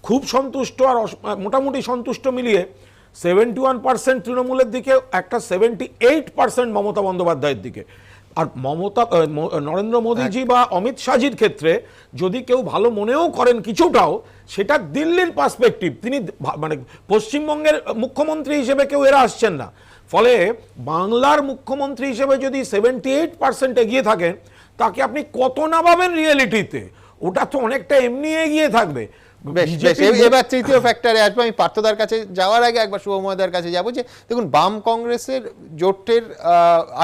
খুব সন্তুষ্ট আর মোটামুটি সন্তুষ্ট মিলিয়ে 71% তৃণমূলের দিকে, একটা 78% মমতা বন্দ্যোপাধ্যায়ের দিকে। আর নরেন্দ্র মোদীজি বা অমিত শাহজির ক্ষেত্রে যদি কেউ ভালো মনেও করেন কিছুটাও, সেটা দিল্লির পার্সপেক্টিভ। তিনি মানে পশ্চিমবঙ্গের মুখ্যমন্ত্রী হিসেবে কেউ এরা আসছেন না। ফলে বাংলার মুখ্যমন্ত্রী হিসেবে যদি 78% এগিয়ে থাকেন, তাকে আপনি কত না পাবেন রিয়েলিটিতে, ওটা তো অনেকটা এমনি এগিয়ে থাকবে। এবার তৃতীয় ফ্যাক্টরে আসবো। আমি পার্থদার কাছে যাওয়ার আগে একবার শুভময়দার কাছে যাবো যে দেখুন, বাম কংগ্রেসের জোটের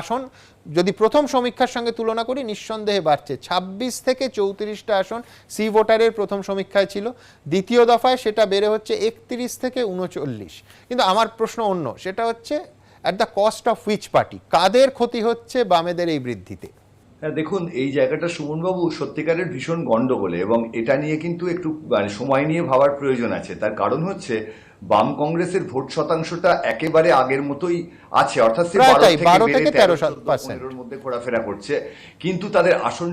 আসন যদি প্রথম সমীক্ষার সঙ্গে তুলনা করি নিঃসন্দেহে বাড়ছে। 26 থেকে 34টা আসন সি ভোটারের প্রথম সমীক্ষায় ছিল, দ্বিতীয় দফায় সেটা বেড়ে হচ্ছে 31 থেকে 39। কিন্তু আমার প্রশ্ন অন্য, সেটা হচ্ছে at the cost of which party, কাদের ক্ষতি হচ্ছে বামেদের এই বৃদ্ধিতে? হ্যাঁ, দেখুন এই জায়গাটা সুমনবাবু সত্যিকারের ভীষণ গন্ডগোলে, এবং এটা নিয়ে কিন্তু একটু সময় নিয়ে ভাবার প্রয়োজন আছে। তার কারণ হচ্ছে বাম কংগ্রেসের ভোট শতাংশটা একেবারে আগের মতোই আছে, অর্থাৎ 12 থেকে 13% মধ্যে ঘোরাফেরা করছে, কিন্তু তাদের আসন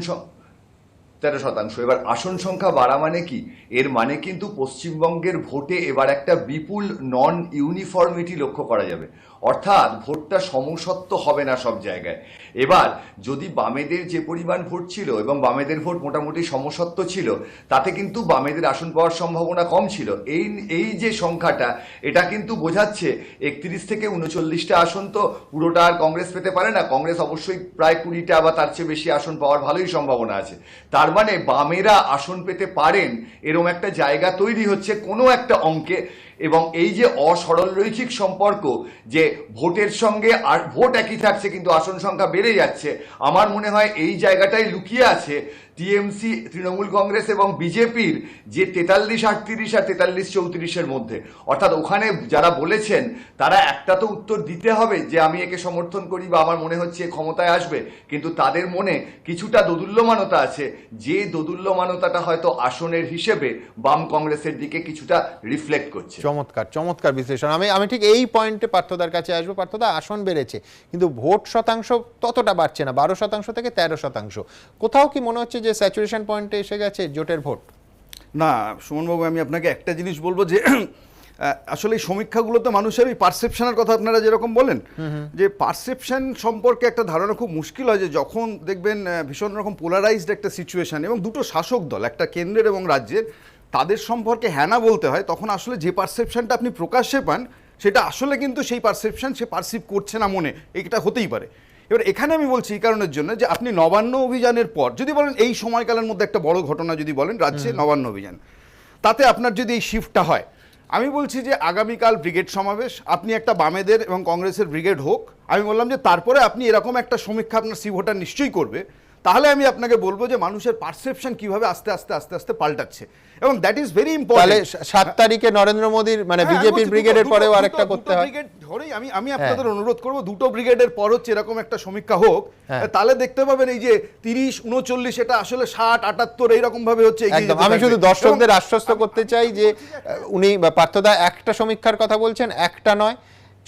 13%। এবার আসন সংখ্যা বাড়া মানে কি? এর মানে কিন্তু পশ্চিমবঙ্গের ভোটে এবার একটা বিপুল নন ইউনিফর্মিটি লক্ষ্য করা যাবে, অর্থাৎ ভোটটা সমসত্ব হবে না সব জায়গায়। এবার যদি বামেদের যে পরিমাণ ভোট ছিল এবং বামেদের ভোট মোটামুটি সমসত্ব ছিল, তাতে কিন্তু বামেদের আসন পাওয়ার সম্ভাবনা কম ছিল। এই যে সংখ্যাটা, এটা কিন্তু বোঝাচ্ছে 31 থেকে 39টা আসন তো পুরোটা আর কংগ্রেস পেতে পারে না। কংগ্রেস অবশ্যই প্রায় 20টা বা তার চেয়ে বেশি আসন পাওয়ার ভালোই সম্ভাবনা আছে। তার মানে বামেরা আসন পেতে পারেন এরকম একটা জায়গা তৈরি হচ্ছে কোনো একটা অঙ্কে। এবং এই যে অসরলরৈখিক সম্পর্ক, যে ভোটের সঙ্গে আর ভোট একই থাকছে কিন্তু আসন সংখ্যা বেড়ে যাচ্ছে, আমার মনে হয় এই জায়গাটাই লুকিয়ে আছে টিএমসি, তৃণমূল কংগ্রেস এবং বিজেপির যে 43-38 আর 43-34-এর মধ্যে। অর্থাৎ ওখানে যারা বলেছেন তারা একটা তো উত্তর দিতে হবে যে আমি একে সমর্থন করি বা আমার মনে হচ্ছে ক্ষমতায় আসবে, কিন্তু তাদের মনে কিছুটা দোদুল্যমানতা আছে, যে দোদুল্যমানতাটা হয়তো আসনের হিসেবে বাম কংগ্রেসের দিকে কিছুটা রিফ্লেক্ট করছে। চমৎকার চমৎকার বিশ্লেষণ। আমি ঠিক এই পয়েন্টে পার্থদার কাছে আসবো। পার্থদা, আসন বেড়েছে কিন্তু ভোট শতাংশ ততটা বাড়ছে না, 12% থেকে 13%। কোথাও কি মনে হচ্ছে যে স্যাচুরেশন পয়েন্টে এসে গেছে জোটের ভোট? না সুমনবাবু, আমি আপনাকে একটা জিনিস বলবো যে আসলে এই সমীক্ষাগুলোতে মানুষের ওই পারসেপশনের কথা আপনারা যেরকম বলেন, যে পারসেপশন সম্পর্কে একটা ধারণা খুব মুশকিল হয় যে যখন দেখবেন ভীষণ রকম পোলারাইজড একটা সিচুয়েশন এবং দুটো শাসক দল, একটা কেন্দ্রের এবং রাজ্যের, তাদের সম্পর্কে হ্যাঁ না বলতে হয়, তখন আসলে যে পারসেপশনটা আপনি প্রকাশ্যে পান সেটা আসলে কিন্তু সেই পারসেপশন সে পারসিভ করছে না মনে, এটা হতেই পারে। এবার এখানে আমি বলছি এই কারণের জন্য যে আপনি নবান্ন অভিযানের পর যদি বলেন এই সময়কালের মধ্যে একটা বড় ঘটনা যদি বলেন রাজ্যে নবান্ন অভিযান, তাতে আপনার যদি এই শিফটটা হয়, আমি বলছি যে আগামীকাল ব্রিগেড সমাবেশ, আপনি একটা বামেদের এবং কংগ্রেসের ব্রিগেড হোক, আমি বললাম যে তারপরে আপনি এরকম একটা সমীক্ষা আপনার সি ভোটার নিশ্চয়ই করবে, তাহলে আমি আপনাকে বলবো যে মানুষের পারসেপশন কিভাবে আস্তে আস্তে আস্তে আস্তে পাল্টাচ্ছে, এবং দ্যাট ইজ ভেরি তাহলে ইম্পর্টেন্ট। 7 তারিখে নরেন্দ্র মোদীর মানে বিজেপির ব্রিগেডের পরেও আরেকটা করতে হয়। ব্রিগেড ধরেই আমি আপনাদের অনুরোধ করব, দুটো ব্রিগেডের পর হচ্ছে এরকম একটা সমীক্ষা হোক, হ্যাঁ। তাহলে দেখতে পাবেন এই যে 30, 39 এটা আসলে 60, 78 এইরকম ভাবে হচ্ছে এগিয়ে একদম। যেতে আমি থাকবে। শুধু দর্শকদের এবং আশ্বস্ত করতে চাই যে উনি পার্থদা একটা সমীক্ষার কথা বলছেন, একটা নয়,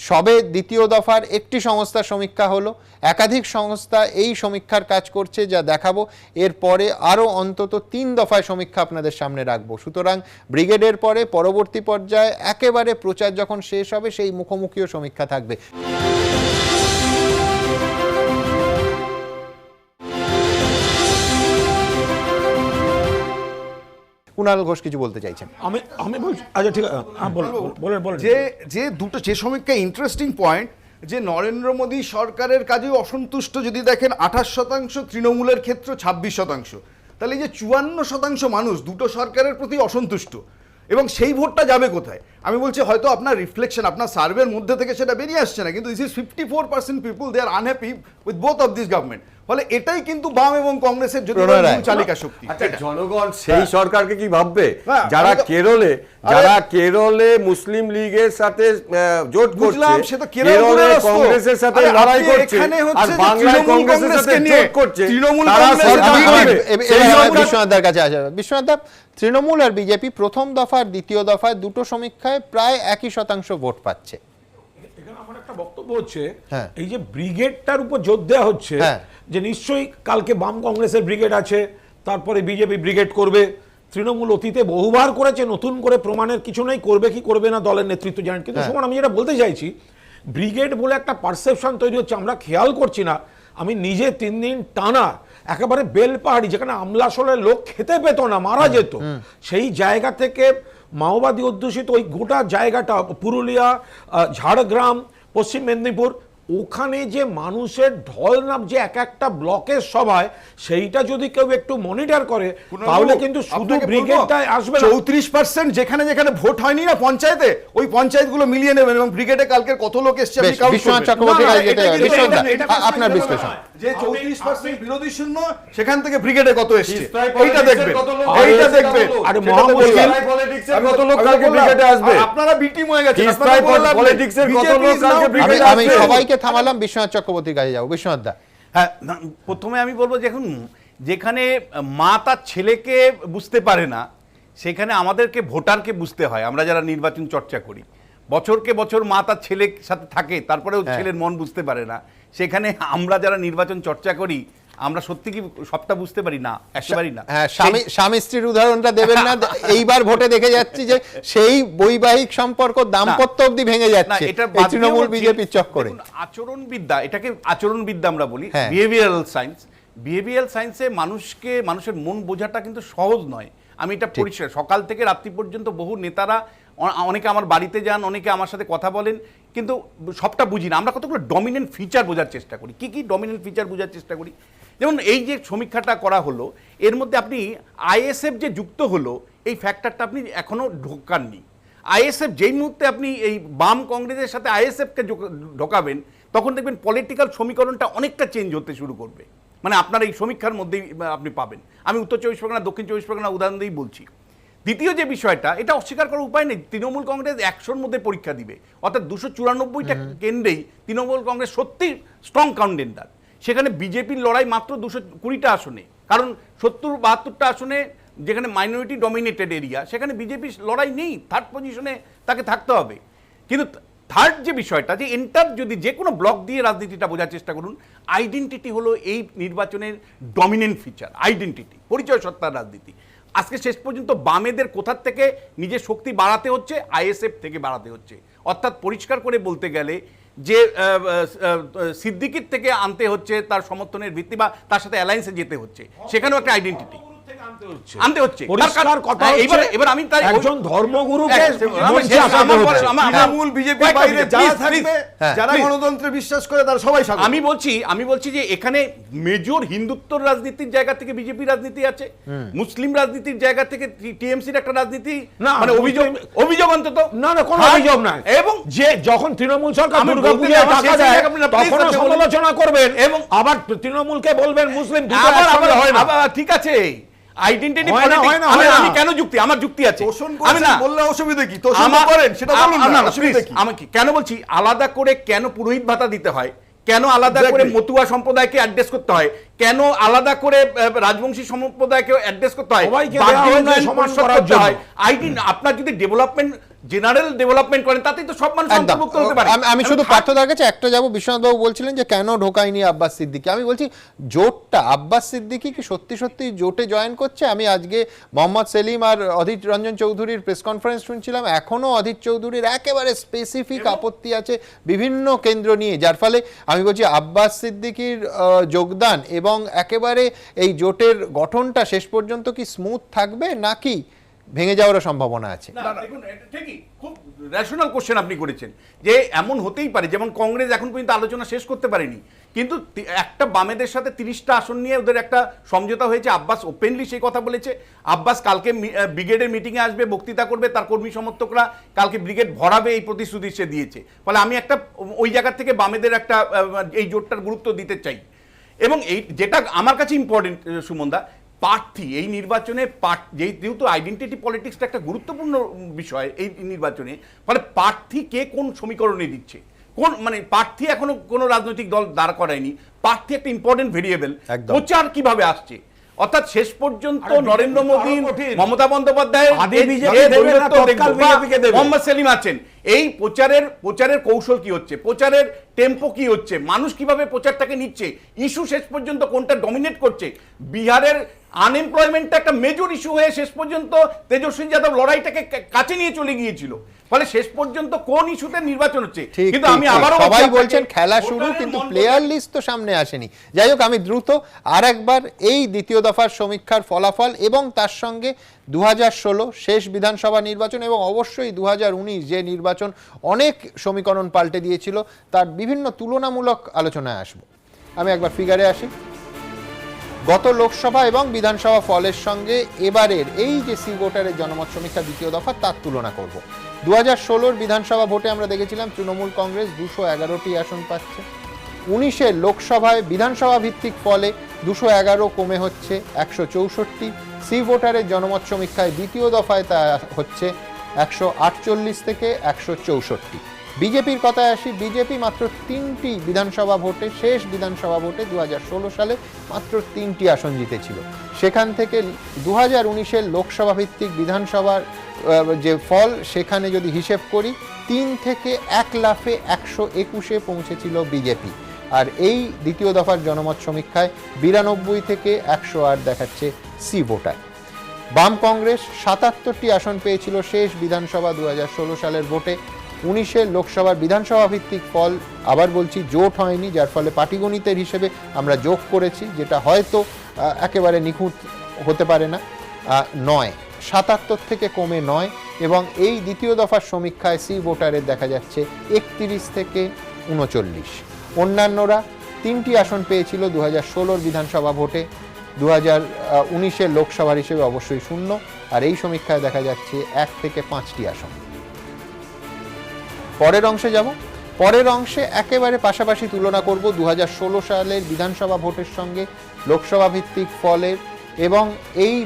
সবে দ্বিতীয় দফার একটি সংস্থার সমীক্ষা হলো, একাধিক সংস্থা এই সমীক্ষার কাজ করছে, যা দেখাবো এরপরে আরও অন্তত 3 দফায় সমীক্ষা আপনাদের সামনে রাখবো। সুতরাং ব্রিগেডের পরে পরবর্তী পর্যায়ে একেবারে প্রচার যখন শেষ হবে সেই মুখোমুখিও সমীক্ষা থাকবে। কুণাল ঘোষ কিছু বলতে চাইছেন। আমি বলছি, আচ্ছা ঠিক আছে, হ্যাঁ বলেন। যে সমীক্ষা ইন্টারেস্টিং পয়েন্ট, যে নরেন্দ্র মোদী সরকারের কাজে অসন্তুষ্ট যদি দেখেন 28%, তৃণমূলের ক্ষেত্রে 26%, তাহলে এই যে 54% মানুষ দুটো সরকারের প্রতি অসন্তুষ্ট, এবং সেই ভোটটা যাবে কোথায়? আমি বলছি হয়তো আপনার রিফ্লেকশন, আপনার সার্ভের মধ্যে থেকে সেটা বেরিয়ে আসছে না, কিন্তু this is 54% people they are unhappy with both of this government. ফলে এটাই কিন্তু বাম এবং কংগ্রেসের যদি মূল চালিকা শক্তি। আচ্ছা, জনগণ সেই সরকারকে কি ভাববে হ্যাঁ, যারা আমি তো- কেরলে মুসলিম লীগের সাথে জোট করছে, বুঝলাম, সে তো কেরল কেরলে করে আসতো। কংগ্রেসের সাথে আরে লড়াই আপনি করছে, এখানে আর হচ্ছে যে বাংলায় তৃণমূল কংগ্রেসের সাথে কংগ্রেসকে নিয়ে, জোট করছে, তৃণমূল তারা কংগ্রেসের সরকার দাবি করবে। করবে। সেই সরকার- বিশ্বনাথদার কাছে আসা যাবে। বিশ্বনাথদা, তৃণমূল আর বিজেপি প্রথম দফা আর দ্বিতীয় দফায় দুটো সমীক্ষায় প্রায় 1% ভোট পাচ্ছে। এখানে আমার একটা বক্তব্য হচ্ছে, হ্যাঁ। এই যে ব্রিগেডটার উপর জোর দেওয়া হচ্ছে, হ্যাঁ। যে নিশ্চয়ই কালকে বাম কংগ্রেসের ব্রিগেড আছে, তারপরে বিজেপি ব্রিগেড করবে। তৃণমূল অতীতে বহুবার করেছে, নতুন করে প্রমাণের কিছু নেই, করবে কি করবে না দলের নেতৃত্ব জানেন। কিন্তু হ্যাঁ। সমান আমি যেটা বলতে চাইছি, ব্রিগেড বলে একটা পারসেপশন তৈরি হচ্ছে, আমরা খেয়াল করছি না। আমি নিজে 3 দিন টানা একেবারে বেলপাহাড়ি, যেখানে আমলাসলের লোক খেতে পেত না, মারা যেত, সেই জায়গা থেকে মাওবাদী অধ্যুষিত ওই গোটা জায়গাটা, পুরুলিয়া, ঝাড়গ্রাম, পশ্চিম মেদিনীপুর, ওখানে যে মানুষের ঢল নামছে এক একটা ব্লকের সভায়, সেইটা যদি কেউ একটু মনিটর করে তাহলে কিন্তু শুধু ব্রিগেডটাই আসবে না। 34% যেখানে যেখানে ভোট হয়নি না পঞ্চায়েতে, ওই পঞ্চায়েতগুলো মিলিয়ে নেবেন, এবং ব্রিগেডে কালকে কত লোক এসছে আপনি বেশ, কাউন্ট বিশ্বনাথ করবেন। চক্রবর্তীর না, কাছে এটা যেতে হবে। কিন্তু- বিশ্বনাথদা, এটা আপনার বিশ্লেষণ। যে 34% বিরোধী শূন্য, সেখান থেকে ব্রিগেডে কত এসছে হিস্ট্রাই এইটা পলিটিক্সের দেখবেন, কত লোক এইটা আসবে, দেখবেন। কত লোক? আরে সেটা মহা তো মুশকিল। বললাম। হিস্ট্রাই পলিটিক্সের আমি কত তো- লোক আমি তো কালকে বললাম, ব্রিগেডে আসবে? আপনারা বি টিম হয়ে গেছেন, হিস্ট্রাই আপনারা বললাম, পলিটিক্সের কত BJP লোক is কালকে now- ব্রিগেডে আমি আসবে? সবাইকে থামালাম, বিশ্বনাথ চক্রবর্তীর কাছে যাবো। বিশ্বনাথদা, হ্যাঁ, না, প্রথমে আমি বলবো, দেখুন, যেখানে মা তার ছেলেকে বুঝতে পারে না, সেখানে আমাদেরকে ভোটারকে বুঝতে হয়। আমরা যারা নির্বাচন চর্চা করি, বছরকে বছর মা তার ছেলের সাথে থাকে, তারপরেও ছেলের মন বুঝতে পারে না। সেখানে আমরা যারা নির্বাচন চর্চা করি, আমরা সত্যি কি সবটা বুঝতে পারি না? একেবারেই না। হ্যাঁ, স্বামী স্ত্রীর উদাহরণটা দেবেন না। এইবার ভোটে দেখে যাচ্ছি যে সেই বৈবাহিক সম্পর্ক দাম্পত্য অবধি ভেঙে না, যাচ্ছে এটা এই বাদ দিয়ে তৃণমূল বলছি, বিজেপির চক্করে। দেখুন, আচরণবিদ্যা, এটাকে আচরণবিদ্যা আমরা বলি, হ্যাঁ। Behavioural science. বিহেভিয়ারাল সায়েন্সে মানুষের মন বোঝাটা কিন্তু সহজ নয়। আমি এটা পরিষ্কার, সকাল থেকে রাত্রি পর্যন্ত বহু নেতারা, অনেকে আমার বাড়িতে যান, অনেকে আমার সাথে কথা বলেন, কিন্তু সবটা বুঝি না। আমরা কতগুলো ডমিনেন্ট ফিচার বোঝার চেষ্টা করি। কি কি ডমিনেন্ট ফিচার বোঝার চেষ্টা করি? যেমন এই যে সমীক্ষাটা করা হলো, এর মধ্যে আপনি আইএসএফ যে যুক্ত হলো, এই ফ্যাক্টরটা আপনি এখনো ঢোকাননি। আইএসএফ যেই মুহূর্তে আপনি এই বাম কংগ্রেসের সাথে আইএসএফকে ঢোকাবেন, তখন দেখবেন পলিটিক্যাল সমীকরণটা অনেকটা চেঞ্জ হতে শুরু করবে। মানে আপনার এই সমীক্ষার মধ্যেই আপনি পাবেন। আমি উত্তর 24 পরগনা, দক্ষিণ 24 পরগনা উদাহরণ দিয়েই বলছি। দ্বিতীয় যে বিষয়টা, এটা অস্বীকার করার উপায় নেই, তৃণমূল কংগ্রেস 100-র মধ্যে পরীক্ষা দিবে, অর্থাৎ 294টা কেন্দ্রেই তৃণমূল কংগ্রেস সত্যি স্ট্রং কন্টেন্ডার। সেখানে বিজেপির লড়াই মাত্র 220টা আসনে, কারণ 70-72টা আসনে যেখানে মাইনরিটি ডমিনেটেড এরিয়া, সেখানে বিজেপির লড়াই নেই, থার্ড পজিশনে তাকে থাকতে হবে। কিন্তু থার্ড যে বিষয়টা, যে এন্টার যদি যে কোনো ব্লক দিয়ে রাজনীতিটা বোঝার চেষ্টা করুন, আইডেন্টিটি হলো এই নির্বাচনের ডমিনেন্ট ফিচার। আইডেন্টিটি, পরিচয় সত্তার রাজনীতি। আজকে শেষ পর্যন্ত বামেদের কোথার থেকে নিজের শক্তি বাড়াতে হচ্ছে? আইএসএফ থেকে বাড়াতে হচ্ছে। অর্থাৎ পরিষ্কার করে বলতে গেলে যে সিদ্দিকির থেকে আনতে হচ্ছে তার সমর্থনের ভিত্তি, বা তার সাথে অ্যালায়েন্সে যেতে হচ্ছে, সেখানেও একটা আইডেন্টিটি। আনতে হচ্ছে পরিষ্কার কথা এবার হচ্ছে, এবার আমি তাই একজন ধর্মগুরুকে আমি মঞ্চে শেষ আসাতে আমার হচ্ছে। আমার- তৃণমূল বিজেপি কয়েকটা বাইরে minute, যারা please, থাকবে please, যারা please। গণতন্ত্রে বিশ্বাস করে তারা সবাই স্বাগত। আমি বলছি যে এখানে মেজর হিন্দুত্বর রাজনীতির জায়গা থেকে বিজেপি রাজনীতি আছে, মুসলিম রাজনীতির জায়গা থেকে টিএমসির একটা রাজনীতি, না, মানে অভিযোগ অন্তত না না কোনো হ্যাঁ, অভিযোগ নাই, এবং যে যখন তৃণমূল সরকার আমি দুর্গাপূজায় বলতে- আমার টাকা শেষে দেয় আপনি না, please, তখনও আপনি বলুন। সমালোচনা করবেন এবং এবং- আবার তৃণমূলকে বলবেন মুসলিম দুটো আবার একসঙ্গে হয় না। আবার ঠিক আছে, আইডেন্টিটি হয় না, হয় না, হয় না। আমি কেন যুক্তি, আমার যুক্তি আছে, তোষণ আমি করেছেন না বললে অসুবিধা কি? তোষণ তো করেন, সেটা বলুন না, অসুবিধা কি? আমি কেন বলছি আলাদা করে কেন পুরোহিত ভাতা দিতে হয়, কেন আলাদা করে Exactly. মতুয়া সম্প্রদায়কে অ্যাড্রেস করতে হয়, কেন আলাদা করে রাজবংশী সম্প্রদায়কে অ্যাড্রেস করতে হয়, সবাইকে বাকি দেওয়া হয়েছে উন্নয়ন সমান পরিষদ করার করতে জন্য। হয়। আপনার যদি ডেভেলপমেন্ট জেনারেল ডেভেলপমেন্ট করেন তাতেই তো সব মানুষ একদম। অন্তর্ভুক্ত হতে পারে। আমি শুধু পার্থদার কাছে একটা যাবো, বিশ্বনাথবাবু বলছিলেন যে কেন ঢোকায়নি আব্বাস সিদ্দিকী। আমি বলছি জোটটা আব্বাস সিদ্দিকী কি সত্যি সত্যি জোটে জয়েন করছে? আমি আজকে মোহাম্মদ সেলিম আর অধীর রঞ্জন চৌধুরীর প্রেস কনফারেন্স শুনছিলাম, এখনো অধীর চৌধুরীর একেবারে স্পেসিফিক আপত্তি আছে বিভিন্ন কেন্দ্র নিয়ে, যার ফলে আমি বলছি আব্বাস সিদ্দিকীর যোগদান এবং একেবারে এই জোটের গঠনটা শেষ পর্যন্ত কি স্মুথ থাকবে নাকি ভেঙে যাওয়ারও সম্ভাবনা আছে? না, দেখুন, এটা ঠিকই, খুব রেশনাল কোশ্চেন আপনি করেছেন যে এমন হতেই পারে, যেমন কংগ্রেস এখন পর্যন্ত আলোচনা শেষ করতে পারেনি, কিন্তু একটা বামেদের সাথে 30টা আসন নিয়ে ওদের একটা সমঝোতা হয়েছে। আব্বাস ওপেনলি সেই কথা বলেছে। আব্বাস কালকে ব্রিগেডের মিটিংয়ে আসবে, বক্তৃতা করবে, তার কর্মী সমর্থকরা কালকে ব্রিগেড ভরাবে, এই প্রতিশ্রুতি সে দিয়েছে। ফলে আমি একটা ওই জায়গা থেকে বামেদের একটা এই জোটটার গুরুত্ব দিতে চাই। এবং এই যেটা আমার কাছে ইম্পর্টেন্ট সুমনদা, প্রার্থী এই নির্বাচনে যেহেতু আইডেন্টিটি পলিটিক্সটা একটা গুরুত্বপূর্ণ বিষয় এই নির্বাচনে, ফলে প্রার্থী কে কোন সমীকরণে দিচ্ছে, কোন মানে প্রার্থী এখনো কোনো রাজনৈতিক দল দাঁড় করায়নি, প্রার্থী একটা ইম্পর্টেন্ট ভেরিয়েবল। একদম। প্রচার কিভাবে আসছে, অর্থাৎ শেষ পর্যন্ত আরে নরেন্দ্র মোদী, আরো কঠিন। মমতা বন্দ্যোপাধ্যায়, আদি বিজেপি দেবে না, তৎকাল বিজেপিকে দেবে। মোহাম্মদ সেলিম আছেন, এই প্রচারের কৌশল কি হচ্ছে, প্রচারের টেম্পো কি হচ্ছে, মানুষ কিভাবে প্রচারটাকে নিচ্ছে, ইস্যু শেষ পর্যন্ত কোনটা ডমিনেট করছে। বিহারের আনএমপ্লয়মেন্টটা একটা মেজর ইস্যু হয়ে শেষ পর্যন্ত তেজস্বী যাদব লড়াইটাকে কাছে নিয়ে চলে গিয়েছিল। ফলে শেষ পর্যন্ত কোন ইস্যুতে নির্বাচন হচ্ছে। ঠিক, কিন্তু আমি ঠিক, ঠিক। আবারও সবাই বলছি বলছেন আপনাকে, খেলা শুরু, ভোটারের কিন্তু মন প্লেয়ার লিস্ট তো সামনে আসেনি। যাই হোক, আমি দ্রুত আর একবার এই দ্বিতীয় দফার সমীক্ষার ফলাফল এবং তার সঙ্গে 2016 শেষ বিধানসভা নির্বাচন এবং অবশ্যই 2019 যে নির্বাচন অনেক সমীকরণ পাল্টে দিয়েছিল তার বিভিন্ন তুলনামূলক আলোচনায় আসব। আমি একবার ফিগারে আসি। গত লোকসভা এবং বিধানসভা ফলের সঙ্গে এবারের এই যে সি ভোটারের জনমত সমীক্ষা দ্বিতীয় দফা তার তুলনা করব। 2016 বিধানসভা ভোটে আমরা দেখেছিলাম তৃণমূল কংগ্রেস 211টি আসন পাচ্ছে। 19-এর লোকসভায় বিধানসভা ভিত্তিক ফলে 211 কমে হচ্ছে 164। সি ভোটারের জনমত সমীক্ষায় দ্বিতীয় দফায় তা হচ্ছে 148 থেকে 164। বিজেপির কথায় আসি, বিজেপি মাত্র 3টি বিধানসভা ভোটে, শেষ বিধানসভা ভোটে 2016 সালে মাত্র 3টি আসন জিতেছিল। সেখান থেকে 2019-এর লোকসভা ভিত্তিক বিধানসভার যে ফল সেখানে যদি হিসেব করি 3 থেকে 1 লাফে 121-এ পৌঁছেছিল বিজেপি। আর এই দ্বিতীয় দফার জনমত সমীক্ষায় 92 থেকে 108 দেখাচ্ছে সি ভোটার। বাম কংগ্রেস 77টি আসন পেয়েছিল শেষ বিধানসভা 2016 সালের ভোটে। 19-এর লোকসভার বিধানসভা ভিত্তিক ফল, আবার বলছি, জোট হয়নি, যার ফলে পাটিগণিতের হিসেবে আমরা যোগ করেছি, যেটা হয়তো একেবারে নিখুঁত হতে পারে না। 9, 77 থেকে কমে 9। এবং এই দ্বিতীয় দফার সমীক্ষায় সি ভোটারের দেখা যাচ্ছে 31 থেকে 39। অন্যান্যরা 3টি আসন পেয়েছিল 2016 বিধানসভা ভোটে, 2019-এর লোকসভার হিসেবে অবশ্যই 0। আর এই সমীক্ষায় দেখা যাচ্ছে 1 থেকে 5টি আসন। পরের অংশে যাব। পরের অংশে একেবারে পাশাপাশি তুলনা করব 2016 সালের বিধানসভা ভোটের সঙ্গে লোকসভা ভিত্তিক ফলের এবং এই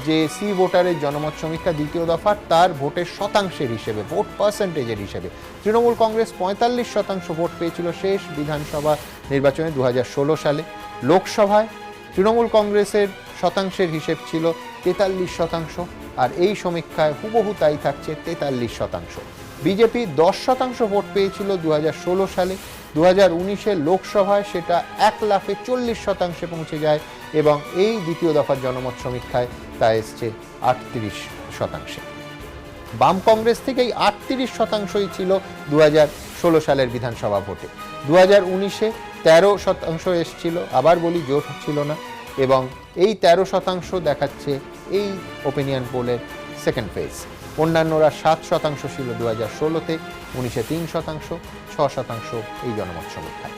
যে সি ভোটারের জনমত সমীক্ষা দ্বিতীয় দফা তার ভোটের শতাংশের হিসেবে, ভোট পার্সেন্টেজের হিসেবে। তৃণমূল কংগ্রেস 45% ভোট পেয়েছিল শেষ বিধানসভা নির্বাচনে 2016 সালে। লোকসভায় তৃণমূল কংগ্রেসের শতাংশের হিসেব ছিল 43%, আর এই সমীক্ষায় হুবহু তাই থাকছে 43%। বিজেপি 10% ভোট পেয়েছিল 2016 সালে। 2019-এর লোকসভায় সেটা 1 লাফে 40% পৌঁছে যায় এবং এই দ্বিতীয় দফার জনমত সমীক্ষায় তা এসছে 38%। বাম কংগ্রেস থেকে এই 38%ই ছিল 2016 সালের বিধানসভা ভোটে। 2019-এ 13% এসছিল, আবার বলি জোট ছিল না। এবং এই 13% দেখাচ্ছে এই ওপিনিয়ন পোলের সেকেন্ড ফেজ। অন্যান্যরা 7% ছিল 2016-তে, 19-এ 3%, 6% এই জনমত সমীক্ষায়।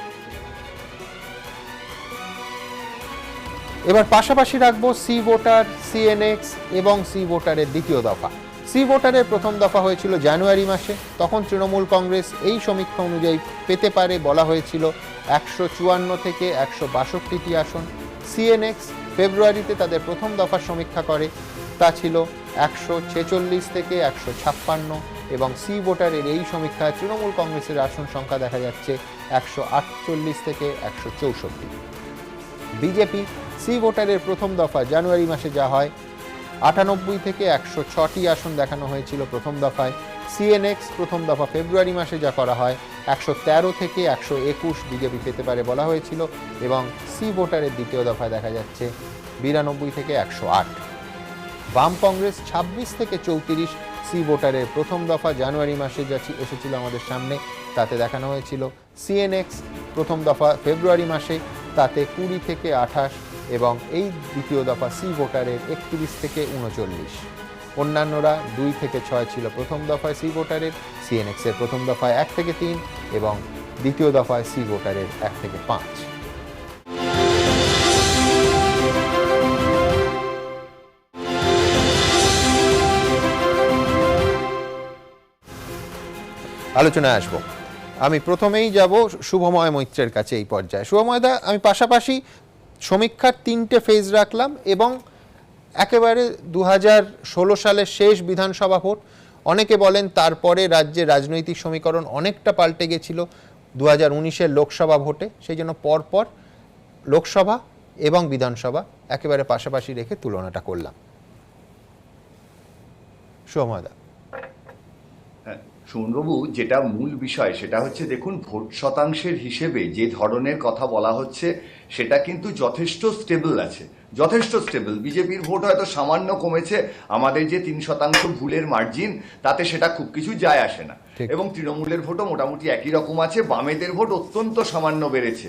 এবার পাশাপাশি রাখবো সি ভোটার, সিএনএক্স এবং সি ভোটারের দ্বিতীয় দফা। সি ভোটারের প্রথম দফা হয়েছিল জানুয়ারি মাসে, তখন তৃণমূল কংগ্রেস এই সমীক্ষা অনুযায়ী পেতে পারে বলা হয়েছিল 154 থেকে 162টি আসন। সিএনএক্স ফেব্রুয়ারিতে তাদের প্রথম দফার সমীক্ষা করে, তা ছিল 146 থেকে 156, এবং সি ভোটারের এই সমীক্ষায় তৃণমূল কংগ্রেসের আসন সংখ্যা দেখা যাচ্ছে 148 থেকে 164। বিজেপি সি ভোটারের প্রথম দফা জানুয়ারি মাসে যা হয় 98 থেকে 106টি আসন দেখানো হয়েছিল প্রথম দফায়। সিএনএক্স প্রথম দফা ফেব্রুয়ারি মাসে যা করা হয় 113 থেকে 121 বিজেপি পেতে পারে বলা হয়েছিল, এবং সি ভোটারের দ্বিতীয় দফায় দেখা যাচ্ছে 92 থেকে 108। বাম কংগ্রেস 26 থেকে 34 সি ভোটারের প্রথম দফা জানুয়ারি মাসে যা এসেছিল আমাদের সামনে, তাতে দেখানো হয়েছিল। সিএনএক্স প্রথম দফা ফেব্রুয়ারি মাসে, তাতে 20 থেকে 28, এবং এই দ্বিতীয় দফা সি ভোটারের 31 থেকে 39। অন্যান্যরা 2 থেকে 6 ছিল প্রথম দফায় সি ভোটারের, সিএনএক্সের প্রথম দফায় 1 থেকে 3, এবং দ্বিতীয় দফায় সি ভোটারের 1 থেকে 5। আলোচনায় আসবো। আমি প্রথমেই যাব শুভময় মৈত্রের কাছে এই পর্যায়ে। শুভময়দা, আমি পাশাপাশি সমীক্ষার 3টে ফেজ রাখলাম, এবং একেবারে 2016 সালের শেষ বিধানসভা ভোট। অনেকে বলেন তারপরে রাজ্যের রাজনৈতিক সমীকরণ অনেকটা পাল্টে গেছিল 2019-এর লোকসভা ভোটে, সেই জন্য পরপর লোকসভা এবং বিধানসভা একেবারে পাশাপাশি রেখে তুলনাটা করলাম। শুভময়দা। সুমনবাবু, যেটা মূল বিষয় সেটা হচ্ছে, দেখুন, ভোট শতাংশের হিসেবে যে ধরনের কথা বলা হচ্ছে সেটা কিন্তু যথেষ্ট স্টেবল আছে, যথেষ্ট স্টেবল। বিজেপির ভোট হয়তো সামান্য কমেছে, আমাদের যে 3% ভুলের মার্জিন, তাতে সেটা খুব কিছু যায় আসে না, এবং তৃণমূলের ভোটও মোটামুটি একই রকম আছে, বামেদের ভোট অত্যন্ত সামান্য বেড়েছে।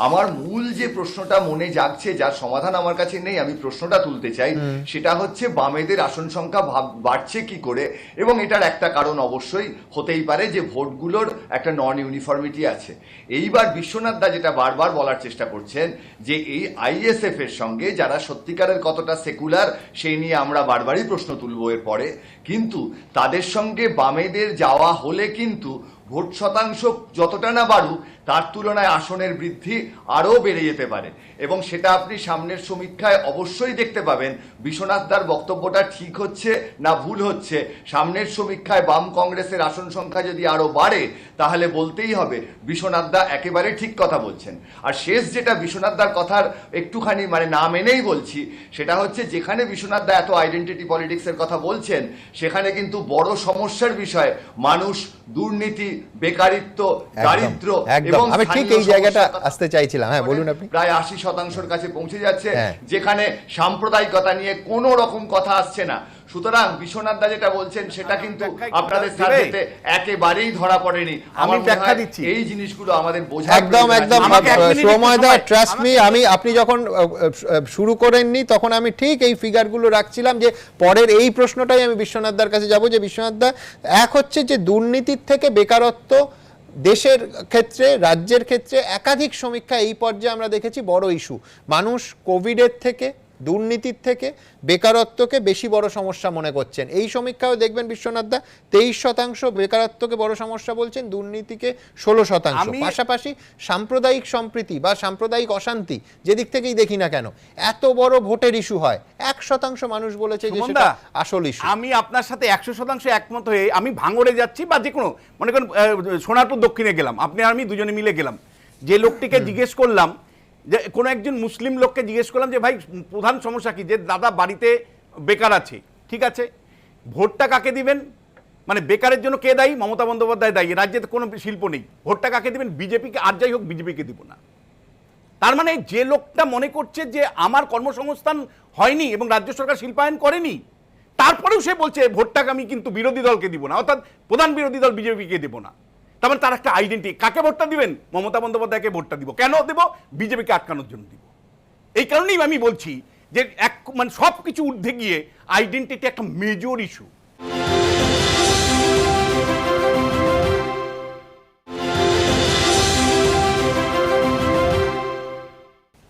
আমার মূল যে প্রশ্নটা মনে জাগছে, যার সমাধান আমার কাছে নেই, আমি প্রশ্নটা তুলতে চাই, সেটা হচ্ছে বামেদের আসন সংখ্যা বাড়ছে কি করে, এবং এটার একটা কারণ অবশ্যই হতেই পারে যে ভোটগুলোর একটা নন ইউনিফর্মিটি আছে। এইবার বিশ্বনাথ দা যেটা বারবার বলার চেষ্টা করছেন যে এই আইএসএফ এর সঙ্গে যারা সত্যিকারের কতটা সেকুলার সেই নিয়ে আমরা বারবারই প্রশ্ন তুলব এর পরে, কিন্তু তাদের সঙ্গে বামেদের যাওয়া হলে কিন্তু ভোট শতাংশ যতটা না বাড়ুক তার তুলনায় আসনের বৃদ্ধি আরও বেড়ে যেতে পারে, এবং সেটা আপনি সামনের সমীক্ষায় অবশ্যই দেখতে পাবেন। বিশ্বনাথ দার বক্তব্যটা ঠিক হচ্ছে না ভুল হচ্ছে, সামনের সমীক্ষায় বাম কংগ্রেসের আসন সংখ্যা যদি আরও বাড়ে তাহলে বলতেই হবে বিশ্বনাথ দা একেবারে ঠিক কথা বলছেন। আর শেষ যেটা বিশ্বনাথ দার কথার একটুখানি না মেনেই বলছি, সেটা হচ্ছে যেখানে বিশ্বনাথ দা এত আইডেন্টিটি পলিটিক্সের কথা বলছেন, সেখানে কিন্তু বড় সমস্যার বিষয় মানুষ, দুর্নীতি, বেকারিত্ব, দারিদ্র, এবং আমি ঠিক এই জায়গাটা আসতে চাইছিলাম। হ্যাঁ, বলুন আপনি। প্রায় 80% কাছে পৌঁছে যাচ্ছে, যেখানে সাম্প্রদায়িকতার নিয়ে কোনো রকম কথা আসছে না। সুতরাং বিশ্বনাথ দা যেটা বলছেন সেটা কিন্তু আপনাদের সাথে একেবারেই ধরা পড়েনি। আমি ব্যাখ্যা দিচ্ছি, এই জিনিসগুলো আমাদের বোঝা একদম সময়দা, ট্রাস্ট মি, আপনি যখন শুরু করেননি তখন আমি ঠিক এই ফিগারগুলো রাখছিলাম, যে পরের এই প্রশ্নটাই আমি বিশ্বনাথ দার কাছে যাব, যে বিশ্বনাথ দা, এক হচ্ছে যে দুর্নীতির থেকে বেকারত্ব দেশের ক্ষেত্রে, রাজ্যের ক্ষেত্রে একাধিক সমীক্ষা এই পর্যায়ে আমরা দেখেছি বড় ইস্যু। মানুষ কোভিডের থেকে, দুর্নীতির থেকে বেকারত্বকে বেশি বড় সমস্যা মনে করছেন। এই সমীক্ষাও দেখবেন বিশ্বনাথ দা 23% বেকারত্বকে বড় সমস্যা বলছেন, দুর্নীতিকে 16%। পাশাপাশি সাম্প্রদায়িক সম্প্রীতি বা সাম্প্রদায়িক অশান্তি যেদিক থেকেই দেখি না কেন, এত বড় ভোটের ইস্যু হয়, 1% মানুষ বলেছে যে সেটা আসল ইস্যু। আমি আপনার সাথে 100% একমত হয়ে আমি ভাঙড়ে যাচ্ছি বা যে কোনো, মনে করেন সোনারপুর দক্ষিণে গেলাম, আপনি আর আমি দুজনে মিলে গেলাম, যে লোকটিকে জিজ্ঞেস করলাম, যে কোনো একজন মুসলিম লোককে জিজ্ঞেস করলাম যে ভাই প্রধান সমস্যা কি, যে দাদা বাড়িতে বেকার আছে, ঠিক আছে, ভোটটা কাকে দিবেন, বেকারের জন্য কে দায়ী, মমতা বন্দ্যোপাধ্যায় দায়ী, রাজ্যে কোনো শিল্প নেই, ভোটটা কাকে দিবেন, বিজেপিকে, আর যাই হোক বিজেপিকে দিব না। তার মানে যে লোকটা মনে করছে যে আমার কর্মসংস্থান হয়নি এবং রাজ্য সরকার শিল্পায়ন করেনি, তারপরেও সে বলছে ভোটটাকে আমি কিন্তু বিরোধী দলকে দিব না, অর্থাৎ প্রধান বিরোধী দল বিজেপিকে দেব না। তার মানে তার একটা আইডেন্টিটি, কাকে ভোটটা দিবেন, মমতা বন্দ্যোপাধ্যায়কে ভোটটা দিব, কেন দেব, বিজেপিকে আটকানোর জন্য দিব। এই কারণেই আমি বলছি যে মানে সব কিছু ঊর্ধ্বে গিয়ে আইডেন্টিটি একটা মেজর ইস্যু।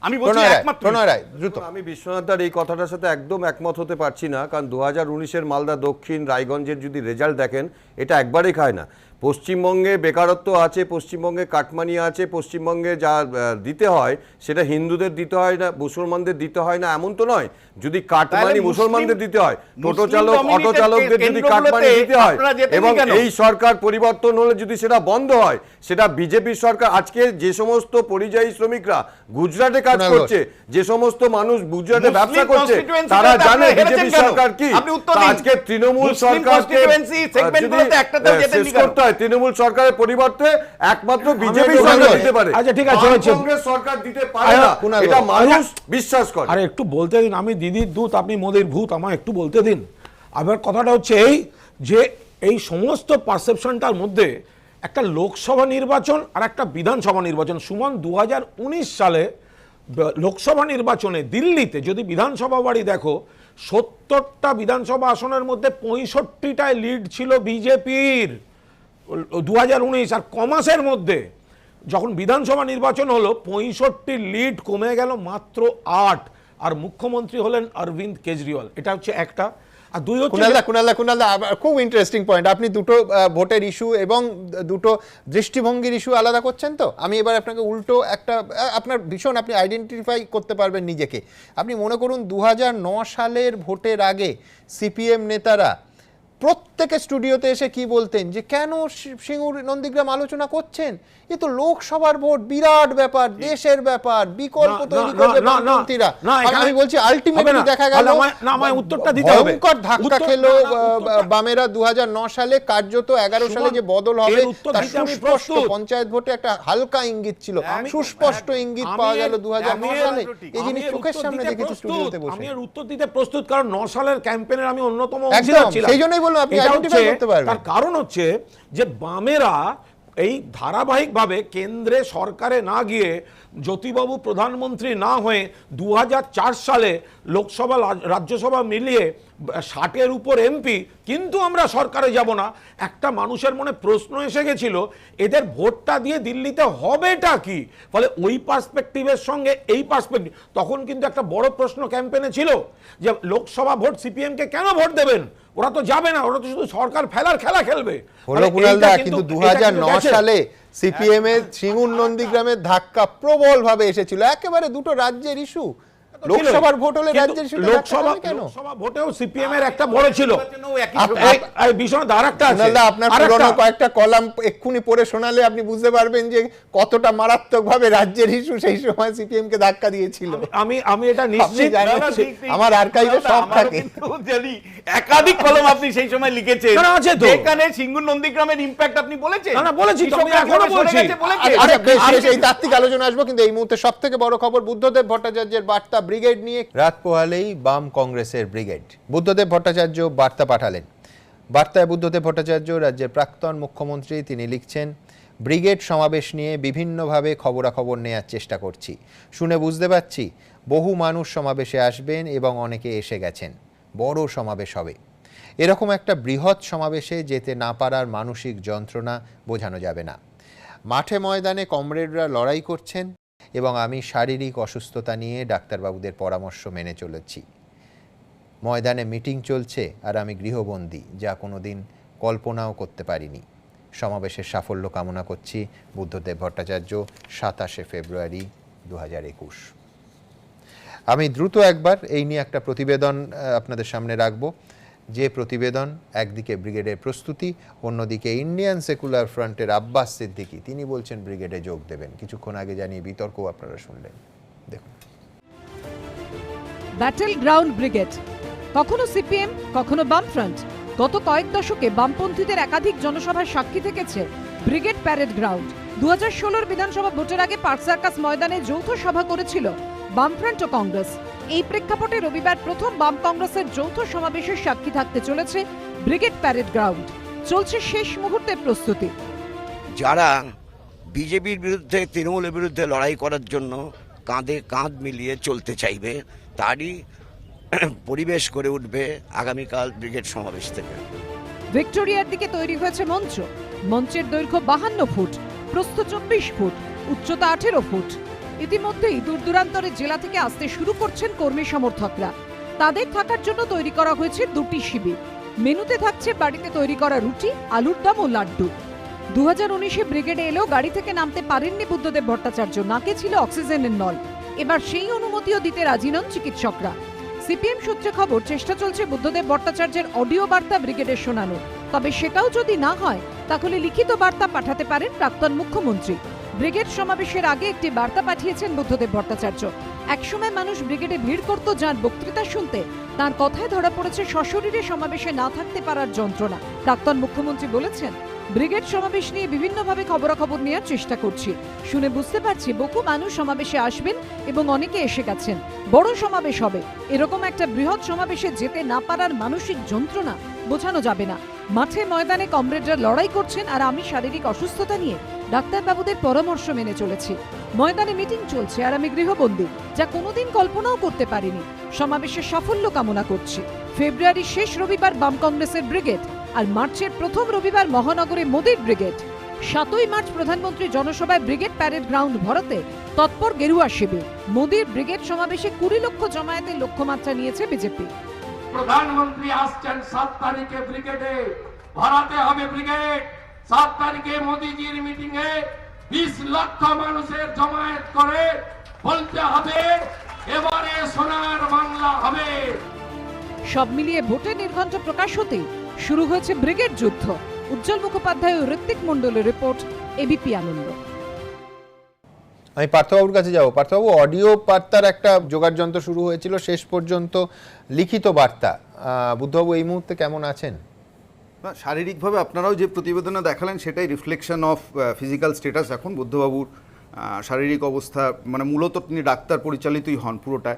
আমি বলছি একমাত্র প্রণয় রায় দ্রুত। আমি বিশ্বনাথদার এই কথাটার সাথে একদম একমত হতে পারছি না, কারণ 2019-এর মালদা দক্ষিণ রায়গঞ্জের যদি রেজাল্ট দেখেন, এটা একবারেই খায় না। পশ্চিমবঙ্গে বেকারত্ব আছে, পশ্চিমবঙ্গে কাটমানি আছে, পশ্চিমবঙ্গে যা দিতে হয় সেটা হিন্দুদের দিতে হয় না, মুসলমানদের দিতে হয় না, এমন তো নয়। যদি কাটমানি মুসলমানদের দিতে হয়, টোটো চালক অটো চালকদের যদি কাটমানি দিতে হয়, এবং এই সরকার পরিবর্তন হলে যদি সেটা বন্ধ হয়, সেটা বিজেপির সরকার। আজকে যে সমস্ত পরিযায়ী শ্রমিকরা গুজরাটে কাজ করছে, যে সমস্ত মানুষ গুজরাটে ব্যবসা করছে, তারা জানে বিজেপি সরকার কি। আজকে তৃণমূল সরকারকে শেষ করতে হয়, তৃণমূল সরকারের পরিবর্তে একমাত্র বিজেপি সরকার দিতে পারে। আচ্ছা ঠিক আছে, কংগ্রেস সরকার দিতে পারে না, এটা মানুষ বিশ্বাস করে। আরে একটু বলতে দিন, আমি দিদির দূত, আপনি মোদির ভূত, আমার একটু বলতে দিন। আবার কথাটা হচ্ছে এই যে এই সমস্ত পারসেপশনটার মধ্যে একটা লোকসভা নির্বাচন আর একটা বিধানসভা নির্বাচন। সুমন, 2019 সালে লোকসভা নির্বাচনে দিল্লিতে যদি বিধানসভা বাড়ি দেখো, 70টা বিধানসভা আসনের মধ্যে 65টায় লিড ছিল বিজেপির 2019। আর কমাসের মধ্যে যখন বিধানসভা নির্বাচন হলো, 65 লিড কমে গেল মাত্র 8, আর মুখ্যমন্ত্রী হলেন অরবিন্দ কেজরিওয়াল। এটা হচ্ছে একটা। আর দুই হচ্ছে কুণালদা খুব ইন্টারেস্টিং পয়েন্ট। আপনি দুটো ভোটের ইস্যু এবং দুটো দৃষ্টিভঙ্গির ইস্যু আলাদা করছেন। তো আমি এবার আপনাকে উল্টো একটা, আপনার ভীষণ, আপনি আইডেন্টিফাই করতে পারবেন নিজেকে। আপনি মনে করুন 2009 সালের ভোটের আগে সিপিএম নেতারা প্রত্যেকে স্টুডিওতে এসে কি বলতেন যে কেন সিঙ্গুর নন্দীগ্রাম আলোচনা করছেন, এ তো লোকসভার ভোট, বিরাট ব্যাপার, দেশের ব্যাপার, বিকল্প তৈরি করবে বামপন্থীরা। আমি বলছি আলটিমেটলি দেখা গেল ভয়ঙ্কর ধাক্কা খেলো বামেরা 2009 সালে। কার্যত 11 সালে যে বদল হবে তার সুস্পষ্ট, পঞ্চায়েত ভোটে একটা হালকা ইঙ্গিত ছিল, সুস্পষ্ট ইঙ্গিত পাওয়া গেল 2009 সালে। এই জিনিস চোখের সামনে দেখেছি স্টুডিওতে বসে। আমি এর উত্তর দিতে প্রস্তুত, কারণ 9 সালের ক্যাম্পেইনের আমি অন্যতম অংশীদার ছিলাম। সেই জন্যই বললাম আপনি আইডেন্টিফাই করতে পারবেন। তার কারণ হচ্ছে যে বামেরা এই ধারাবাহিকভাবে কেন্দ্রে সরকারে না গিয়ে, জ্যোতিবাবু প্রধানমন্ত্রী না হয়ে 2004 সালে লোকসভা রাজ্যসভা মিলিয়ে 60-এর উপর এমপি, কিন্তু আমরা সরকারে যাব না। একটা মানুষের মনে প্রশ্ন এসে গেছিল, এদের ভোটটা দিয়ে দিল্লিতে হবেটা কি? ফলে ওই পার্সপেক্টিভের সঙ্গে এই পার্সপেক্টিভ, তখন কিন্তু একটা বড় প্রশ্ন ক্যাম্পেইনে ছিল যে লোকসভা ভোট সিপিএমকে কেন ভোট দেবেন, ওরা তো যাবে না, ওরা তো শুধু সরকার ফেলার খেলা খেলবে। কিন্তু 2009 সালে সিপিএম এর সিঙ্গুর নন্দীগ্রামের ধাক্কা প্রবল ভাবে এসেছিল, একেবারে দুটো রাজ্যের ইস্যু। লোকসভার ভোট হলে রাজ্যের ইস্যু, লোকসভা ভোটেও সিপিএম এর একটা বড় ছিল। আপনার পুরনো কয়েকটা কলাম এক্ষুনি পড়ে শোনালে আপনি বুঝতে পারবেন যে কতটা মারাত্মক ভাবে রাজ্যের ইস্যু সেই সময় সিপিএম কে ধাক্কা দিয়েছিল। আমি এটা নিশ্চিত, আমার আর্কাইভে সব থাকে। একাধিক কলম আপনি সেই সময় লিখেছেন, যেখানে সিঙ্গুর নন্দীগ্রামের ইমপ্যাক্ট আপনি বলেছেন। না বলেছি, আমি এখনো বলছি। আরে বেশ, এই তাত্ত্বিক আলোচনা আসবো, কিন্তু এই মুহূর্তে সবথেকে বড় খবর বুদ্ধদেব ভট্টাচার্যের বার্তা ব্রিগেড নিয়ে। রাত পোহালেই বাম কংগ্রেসের ব্রিগেড। বুদ্ধদেব ভট্টাচার্য বার্তা পাঠালেন। বার্তায় বুদ্ধদেব ভট্টাচার্য, রাজ্যের প্রাক্তন মুখ্যমন্ত্রী, তিনি লিখছেন, ব্রিগেড সমাবেশ নিয়ে বিভিন্নভাবে খবরাখবর নেওয়ার চেষ্টা করছি। শুনে বুঝতে পারছি বহু মানুষ সমাবেশে আসবেন এবং অনেকে এসে গেছেন। বড় সমাবেশ হবে। এরকম একটা বৃহৎ সমাবেশে যেতে না পারার মানসিক যন্ত্রণা বোঝানো যাবে না। মাঠে ময়দানে কমরেডরা লড়াই করছেন এবং আমি শারীরিক অসুস্থতা নিয়ে ডাক্তারবাবুদের পরামর্শ মেনে চলেছি। ময়দানে মিটিং চলছে আর আমি গৃহবন্দী, যা কোনোদিন কল্পনাও করতে পারিনি। সমাবেশের সাফল্য কামনা করছি। বুদ্ধদেব ভট্টাচার্য, 27 ফেব্রুয়ারি 2021। আমি দ্রুত একবার এই নিয়ে একটা প্রতিবেদন আপনাদের সামনে রাখব, যে প্রতিবেদন একদিকে ব্রিগেডের প্রস্তুতি, অন্যদিকে ইন্ডিয়ান সেকুলার ফ্রন্টের আব্বাস সিদ্দিকী, তিনি বলছেন ব্রিগেডে যোগ দেবেন। কিছুক্ষণ আগে জানিয়ে বিতর্ক আপনারা শুনলেন, দেখুন। ব্যাটেল গ্রাউন্ড ব্রিগেড, কখনো সিপিএম, কখনো বামফ্রন্ট। গত কয়েক দশকে বামপন্থীদের একাধিক জনসভার সাক্ষী থেকেছে ব্রিগেড প্যারেড গ্রাউন্ড। 2016 বিধানসভা ভোটের আগে পার্ক সার্কাস ময়দানে যৌথ সভা করেছিল বামফ্রন্ট ও কংগ্রেস। এই প্রেক্ষাপটে রবিবার প্রথম বাম কংগ্রেসের যৌথ সমাবেশের সাক্ষী থাকতে চলেছে ব্রিগেড প্যারেড গ্রাউন্ড। চলছে শেষ মুহূর্তের প্রস্তুতি। যারা বিজেপির বিরুদ্ধে, তৃণমূলের বিরুদ্ধে লড়াই করার জন্য কাঁধে কাঁধ মিলিয়ে চলতে চাইবে, তারই পরিবেশ করে উঠবে আগামীকাল ব্রিগেড সমাবেশ থেকে। ভিক্টোরিয়ার দিকে তৈরি হয়েছে মঞ্চ। মঞ্চের দৈর্ঘ্য 52 ফুট, প্রস্থ 24 ফুট, উচ্চতা 18 ফুট। ইতিমধ্যেই দূর দূরান্তরের জেলা থেকে আসতে শুরু করছেন কর্মী সমর্থকরা। তাদের থাকার জন্য তৈরি করা হয়েছে 2টি শিবির। মেনুতে থাকছে বাড়িতে তৈরি করা রুটি, আলুর দম ও লাড্ডু। 2019-এ ব্রিগেডে এলেও গাড়ি থেকে নামতে পারেননি বুদ্ধদেব ভট্টাচার্য, নাকে ছিল অক্সিজেনের নল। এবার সেই অনুমতিও দিতে রাজি নন চিকিৎসকরা। সিপিএম সূত্রে খবর, চেষ্টা চলছে বুদ্ধদেব ভট্টাচার্যের অডিও বার্তা ব্রিগেডে শোনানো। তবে সেটাও যদি না হয় তাহলে লিখিত বার্তা পাঠাতে পারেন প্রাক্তন মুখ্যমন্ত্রী। ব্রিগেড সমাবেশের আগে একটি বার্তা পাঠিয়েছেন বুদ্ধদেব ভট্টাচার্য। একসময় মানুষ ব্রিগেডে ভিড় করত যার বক্তৃতা শুনতে, তার কথায় ধরা পড়েছে সশরীরে সমাবেশে না থাকতে পারার যন্ত্রণা। প্রাক্তন মুখ্যমন্ত্রী বলেছেন, ব্রিগেড সমাবেশ নিয়ে বিভিন্নভাবে খবরাখবর নেওয়ার চেষ্টা করছি। শুনে বুঝতে পারছি বহু মানুষ সমাবেশে আসবেন এবং অনেকে এসে গেছেন। বড় সমাবেশ হবে, এরকম একটা বৃহৎ সমাবেশে যেতে না পারার মানসিক যন্ত্রণা বোঝানো যাবে না। মাঠে ময়দানে কমরেডরা লড়াই করছেন আর আমি শারীরিক অসুস্থতা নিয়ে ডাক্তারবাবুদের পরামর্শ মেনে চলেছি। ময়দানে মিটিং চলছে আর আমি গৃহবন্দী, যা কোনোদিন কল্পনাও করতে পারিনি। সমাবেশের সাফল্য কামনা করছি। ফেব্রুয়ারির শেষ রবিবার বাম কংগ্রেসের ব্রিগেড আর মার্চের প্রথম রবিবার মহানগরে মোদির ব্রিগেড। 7ই মার্চ প্রধানমন্ত্রী জনসভায় ব্রিগেড প্যারেড গ্রাউন্ড ভরাতে তৎপর গেরুয়া শিবির। মোদির ব্রিগেড সমাবেশে 20 লক্ষ জমায়েতের লক্ষ্যমাত্রা নিয়েছে বিজেপি। প্রধানমন্ত্রী আসছেন 7 তারিখে ব্রিগেডে, ভরাতে হবে ব্রিগেড। 7 তারিখে মোদিজির মিটিং এ 20 লক্ষ মানুষের জমায়েত করে বলতে হবে এবারে সোনার বাংলা হবে। সব মিলিয়ে ভোটে নির্ঘণ্ট প্রকাশ হতেই শুরু হয়েছে ব্রিগেড যুদ্ধ। উজ্জ্বল মুখোপাধ্যায় ও ঋত্বিক মণ্ডলের রিপোর্ট, এবিপি আনন্দ। আমি পার্থবাবুর কাছে যাব। পার্থবাবু, অডিও বার্তার একটা জোগাড় যন্ত্র শুরু হয়েছিল, শেষ পর্যন্ত লিখিত বার্তা। বুদ্ধবাবু এই মুহূর্তে কেমন আছেন? না, শারীরিকভাবে আপনারাও যে প্রতিবেদনে দেখালেন সেটাই রিফ্লেকশন অফ ফিজিক্যাল স্ট্যাটাস। এখন বুদ্ধবাবুর শারীরিক অবস্থা, মানে মূলত তিনি ডাক্তার পরিচালিতই হন পুরোটা,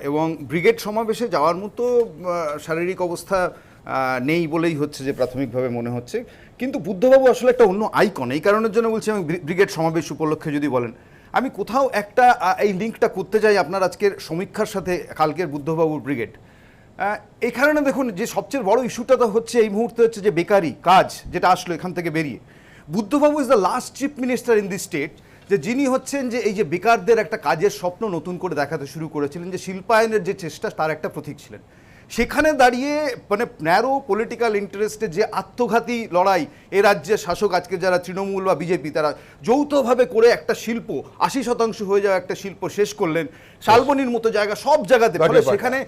এবং ব্রিগেড সমাবেশে যাওয়ার মতো শারীরিক অবস্থা নেই বলেই হচ্ছে যে প্রাথমিকভাবে মনে হচ্ছে। কিন্তু বুদ্ধবাবু আসলে একটা অন্য আইকন। এই কারণের জন্য বলছি, আমি ব্রিগেড সমাবেশ উপলক্ষে যদি বলেন, আমি কোথাও একটা এই লিঙ্কটা করতে চাই আপনার আজকের সমীক্ষার সাথে, কালকের বুদ্ধবাবুর ব্রিগেড। এই কারণে দেখুন, যে সবচেয়ে বড় ইস্যুটা তো হচ্ছে এই মুহূর্তে হচ্ছে যে বেকারি কাজ, যেটা আসলো এখান থেকে বেরিয়ে। বুদ্ধবাবু is the last chief minister in this state, যে যিনি হচ্ছেন যে এই যে বেকারদের একটা কাজের স্বপ্ন নতুন করে দেখাতে শুরু করেছিলেন, যে শিল্পায়নের যে চেষ্টা তার একটা প্রতীক ছিলেন। সেখানে দাঁড়িয়ে মানে ন্যারো পলিটিক্যাল ইন্টারেস্টে যে আত্মঘাতী লড়াই এ রাজ্যের শাসক আজকে যারা তৃণমূল বা বিজেপি, তারা যৌথভাবে করে একটা শিল্প 80% হয়ে যাওয়া একটা শিল্প শেষ করলেন। শালবনির মতো জায়গা, সব জায়গাতে, ফলে সেখানে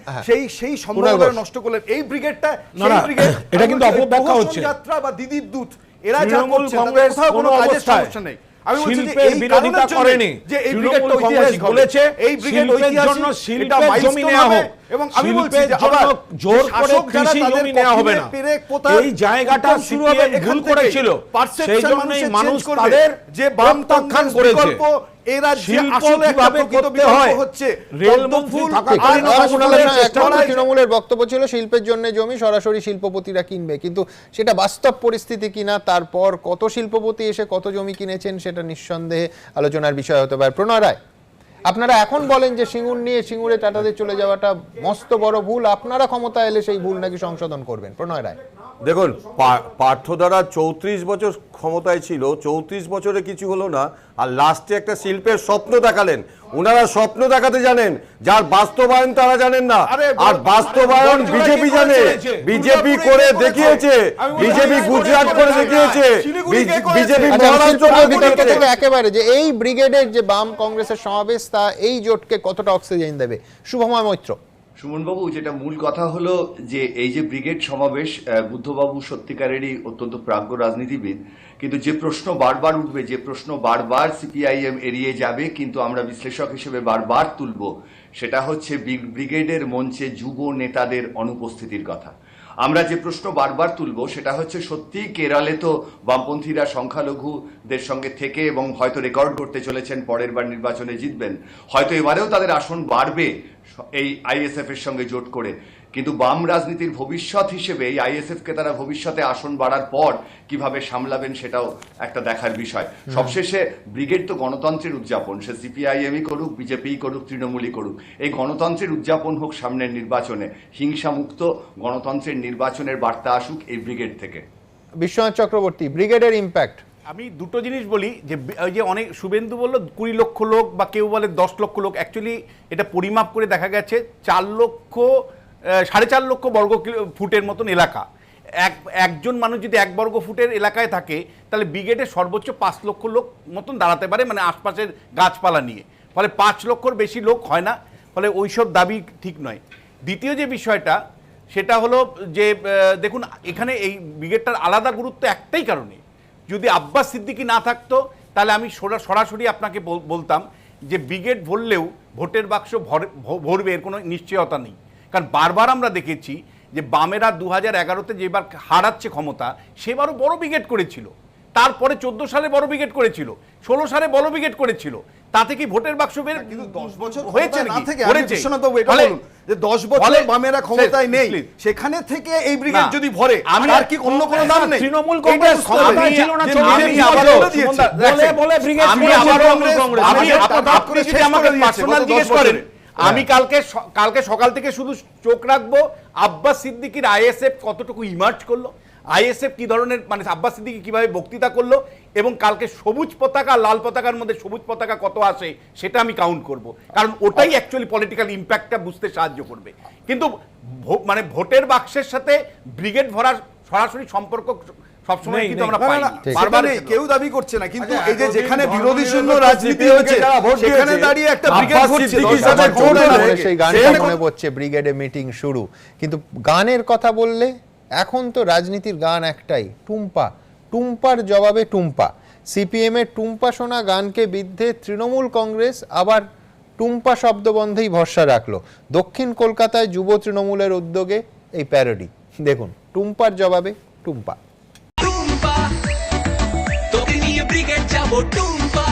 সেই সম্ভাবনা নষ্ট করলেন। এই ব্রিগেডটা, সেই ব্রিগেড, এটা কিন্তু অপব্যাখ্যা হচ্ছে। যাত্রা বা দিদির দূত, এরা যা করছে তাদের কোথাও কোনো কাজের সমস্যা নেই। আমি বলছি যে এই বিরোধিতা করেনি, যে এই ব্রিগেডটা ঐতিহাসিক বলেছে, এই ব্রিগেড ঐতিহাসিক, এটা জমি নেওয়া হোক। এবং আমি বলছি যে আবার জোর করে কৃষি জমি নেওয়া হবে না, এই জায়গাটা শুরু হবে ভুল করেছিল, সেই জন্যই মানুষ তাদের যে প্রত্যাখ্যান করেছে। এরা যে আসলে কিভাবে করতে হয় হচ্ছে রেলমন্ত্রী থাকাকালীন তৃণমূলের বক্তব্য ছিল শিল্পের জন্য জমি সরাসরি শিল্পপতিরা কিনবে, কিন্তু সেটা বাস্তব পরিস্থিতি কিনা, তারপর কত শিল্পপতি এসে কত জমি কিনেছেন সেটা নিঃসন্দেহে আলোচনার বিষয় হতে পারে। প্রণয় রায়, আপনারা এখন বলেন যে সিঙ্গুর নিয়ে সিঙ্গুরে টাটাদের চলে যাওয়াটা মস্ত বড় ভুল, আপনারা ক্ষমতা এলে সেই ভুল নাকি সংশোধন করবেন। প্রণয় রায়, দেখুন, পার্থ দ্বারা 34 বছর ক্ষমতায় ছিল, 34 বছরে কিছু হলো না, আর লাস্টে একটা শিল্পের স্বপ্ন দেখালেন। ওনারা স্বপ্ন দেখাতে জানেন, যার বাস্তবায়ন তারা জানেন না। আর বাস্তবায়ন বিজেপি জানে, বিজেপি করে দেখিয়েছে, বিজেপি গুজরাট করে দেখিয়েছে, বিজেপি মহারাষ্ট্র। একেবারে যে এই ব্রিগেডের যে বাম কংগ্রেসের সমাবেশ, তা এই জোটকে কতটা অক্সিজেন দেবে? শুভময় মৈত্র। সুমনবাবু, যেটা মূল কথা হলো যে এই যে ব্রিগেড সমাবেশ, বুদ্ধবাবু সত্যিকারেরই অত্যন্ত প্রাজ্ঞ রাজনীতিবিদ, কিন্তু যে প্রশ্ন বারবার উঠবে, যে প্রশ্ন বারবার সিপিআইএম এড়িয়ে যাবে কিন্তু আমরা বিশ্লেষক হিসেবে বারবার তুলব, সেটা হচ্ছে ব্রিগেডের মঞ্চে যুব নেতাদের অনুপস্থিতির কথা। আমরা যে প্রশ্ন বারবার তুলব সেটা হচ্ছে, সত্যি কেরালে তো বামপন্থীরা সংখ্যালঘুদের সঙ্গে থেকে এবং হয়তো রেকর্ড করতে চলেছেন, পরের বার নির্বাচনে জিতবেন, হয়তো এবারেও তাদের আসন বাড়বে এই আইএসএফ এর সঙ্গে জোট করে, কিন্তু বাম রাজনীতির ভবিষ্যৎ হিসেবে এই আইএসএফকে তারা ভবিষ্যতে আসন বাড়ার পর কিভাবে সামলাবেন সেটাও একটা দেখার বিষয়। সবশেষে ব্রিগেড তো গণতন্ত্রের উদযাপন, সে সিপিআইএমই করুক, বিজেপিই করুক, তৃণমূলই করুক, এই গণতন্ত্রের উদযাপন হোক সামনের নির্বাচনে, হিংসামুক্ত গণতন্ত্রের নির্বাচনের বার্তা আসুক এই ব্রিগেড থেকে। বিশ্বনাথ চক্রবর্তী, ব্রিগেডের ইম্প্যাক্ট। আমি দুটো জিনিস বলি, যে ওই যে অনেক শুভেন্দু বললো 20 লক্ষ লোক বা কেউ বলে 10 লক্ষ লোক, অ্যাকচুয়ালি এটা পরিমাপ করে দেখা গেছে 4.5 লক্ষ বর্গ ফুটের মতন এলাকা। একজন মানুষ যদি 1 বর্গ ফুটের এলাকায় থাকে তাহলে ব্রিগেডে সর্বোচ্চ 5 লক্ষ লোক মতন দাঁড়াতে পারে, মানে আশপাশের গাছপালা নিয়ে, ফলে 5 লক্ষর বেশি লোক হয় না, ফলে ওইসব দাবি ঠিক নয়। দ্বিতীয় যে বিষয়টা সেটা হলো যে দেখুন এখানে এই ব্রিগেডটার আলাদা গুরুত্ব একটাই কারণে, যদি আব্বাস সিদ্দিকী না থাকতো তাহলে আমি সরাসরি আপনাকে বলতাম যে ব্রিগেড ভরলেও ভোটের বাক্স ভরবে এর কোনো নিশ্চয়তা নেই। কারণ বারবার আমরা দেখেছি যে বামেরা 2011-তে যেবার হারাচ্ছে ক্ষমতা সেবারও বড় ব্রিগেড করেছিল, তারপরে 14 সালে বড় ব্রিগেড করেছিল, 16 সালে বড় ব্রিগেড করেছিল, তাতে কি ভোটের বাক্স বের কিন্তু 10 বছর হয়েছে না নাকি? থেকে করেছে। বিশ্বনাথবাবু এটা বলুন যে 10 বছর বামেরা ক্ষমতায় নেই, সেখানে থেকে এই ব্রিগেড যদি ভরে আর কি অন্য কোনো নাম নেই? তৃণমূল কংগ্রেস ক্ষমতায় ছিল না, বলে ব্রিগেড আপনি যদি আমাকে পার্সোনাল জিজ্ঞেস করেন, আমি কালকে সকাল থেকে শুধু চোখ রাখবো আব্বাস সিদ্দিকীর আইএসএফ কতটুকু ইমার্জ করলো, আইএসএফ কি ধরনের, মানে আব্বাস সিদ্দিকী কিভাবে বক্তৃতা করলো, এবং কালকে সবুজ পতাকা লাল পতাকার মধ্যে সবুজ পতাকা কত আসে সেটা আমি কাউন্ট করব, কারণ ওটাই অ্যাকচুয়ালি পলিটিক্যাল ইম্প্যাক্টটা বুঝতে সাহায্য করবে। কিন্তু মানে ভোটের বাক্সের সাথে ব্রিগেড ভরার সরাসরি সম্পর্ক সবসময় কিন্তু আমরা পাই না, বারবার কেউ দাবি করছে না, কিন্তু এই যে যেখানে বিরোধী শূন্য রাজনীতি হচ্ছে সেখানে দাঁড়িয়ে একটা ব্রিগেড ভরছে, সেই গানটা মনে পড়ছে, ব্রিগেডে মিটিং শুরু। কিন্তু গানের কথা বললে এখন তো রাজনীতির গান একটাই, টুম্পা। টুম্পার জবাবে টুম্পা। সিপিএম এর টুম্পা শোনা গানকে বিদ্ধে তৃণমূল কংগ্রেস আবার টুম্পা শব্দবন্ধেই ভরসা রাখলো। দক্ষিণ কলকাতায় যুব তৃণমূলের উদ্যোগে এই প্যারোডি দেখুন, টুম্পার জবাবে টুম্পা। টুম্পা তোকে নিয়ে ব্রিগেড যাবো, টুম্পা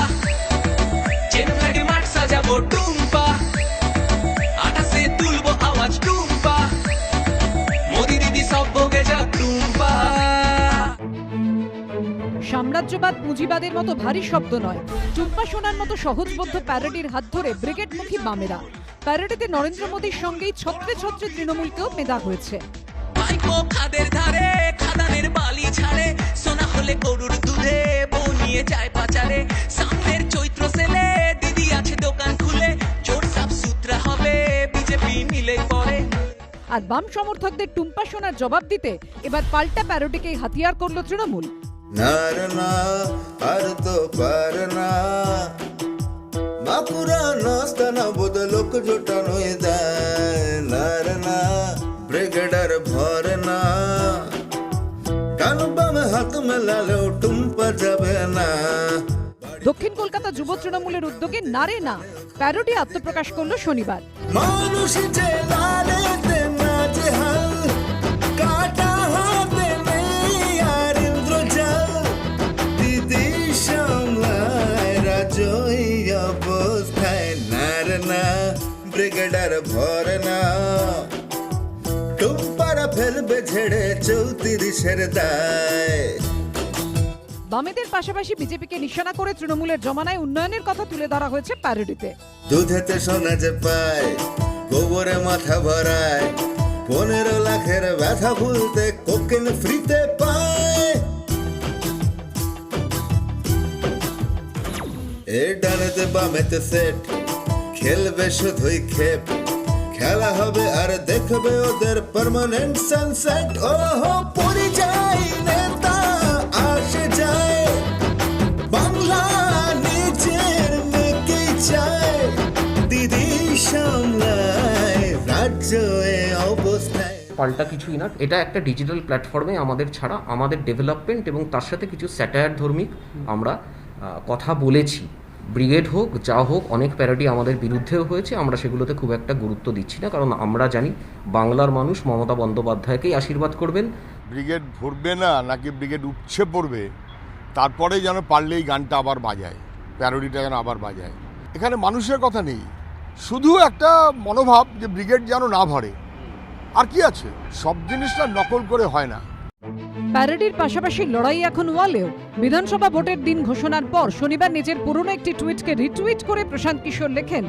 চেনে ফ্ল্যাগে মাঠ সাজাবো, টুম্পা আকাশে তুলবো আওয়াজ, টুম্পা মোদি দিদি সব ভোগে যা, টুম্পা। সাম্রাজ্যবাদ পুঁজিবাদের মতো ভারী শব্দ নয়, টুম্পা শোনার মতো সহজবোধ্য প্যারোডির হাত ধরে ব্রিগেডমুখী বামেরা। প্যারোডিতে নরেন্দ্র মোদীর সঙ্গেই ছত্রে ছত্রে তৃণমূলকেও মেধা হয়েছে। পাইপো খাদের ধারে খাদানের বালি ছাড়ে, সোনা হলে গরুর দুধে বউ নিয়ে যায় পাচারে, সামনের চৈত্র সেলে দিদি আছে দোকান খুলে, চোর সাফ সুতরা হবে বিজেপি নিলে পরে। আর বাম সমর্থকদের টুম্পা শোনার জবাব দিতে এবার পাল্টা প্যারোডিকেই হাতিয়ার করলো তৃণমূল। নারনা আর তো পারনা বাকুরা নাস্তানা বদলোক জোটানোই দেয়, নারনা ব্রিগেডার ভরনা ডান বামে হাত মেলালেও টুম্পা যাবে না। দক্ষিণ কলকাতা যুব তৃণমূলের উদ্যোগে নারে না প্যারোডি আত্মপ্রকাশ করলো শনিবার। মানুষ যে লালেতে নাজেহাল, কাটা হাতে নেই আর ইন্দ্রজাল, দিদি সামলায় রাজই অবস্থায়, নারনা ব্রিগেডার ভরনা টুম্পারা ফেলবে ঝেড়ে 34-এর দায়। বামেদের পাশাপাশি বিজেপিকে নিশানা করে তৃণমূলের জমানায় উন্নয়নের কথা তুলে ধরা হয়েছে প্যারোডিতে। দুধেতে সোনা যে পায়, গোবরে মাথা ভরায়, 15 লাখের ব্যথা ভুলতে কোকেন ফ্রিতে পায়। এ ডানেতে বামেতে সেট, খেলবে শুধুই খেপ, খেলা হবে আর দেখবে ওদের পার্মানেন্ট সানসেট। ওহো পরিযায়ী নেতা আসে যায়, বাংলা নিজের মেয়েকেই চায়, দিদি সামলায় রাজ্য এ অবস্থায়। পাল্টা কিছুই না, এটা একটা ডিজিটাল প্ল্যাটফর্মে আমাদের ছাড়া আমাদের ডেভেলপমেন্ট এবং তার সাথে কিছু স্যাটায়ার ধর্মিক আমরা কথা বলেছি। ব্রিগেড হোক যা হোক, অনেক প্যারোডি আমাদের বিরুদ্ধেও হয়েছে, আমরা সেগুলোতে খুব একটা গুরুত্ব দিচ্ছি না, কারণ আমরা জানি বাংলার মানুষ মমতা বন্দ্যোপাধ্যায়কেই আশীর্বাদ করবেন। ব্রিগেড ভরবে না নাকি ব্রিগেড উপছে পড়বে, তারপরে যেন পারলে এই গানটা আবার বাজায়, প্যারোডিটা যেন আবার বাজায়। এখানে মানুষের কথা নেই, শুধু একটা মনোভাব যে ব্রিগেড যেন না ভরে, আর কি আছে, সব জিনিসটা নকল করে হয় না। প্যারেডির পাশাপাশি লড়াই এখন ওয়ালেও। বিধানসভা ভোটের দিন ঘোষণার পর শনিবার নিজের পুরনো একটি টুইটকে রিটুইট করে প্রশান্ত কিশোর লেখেন,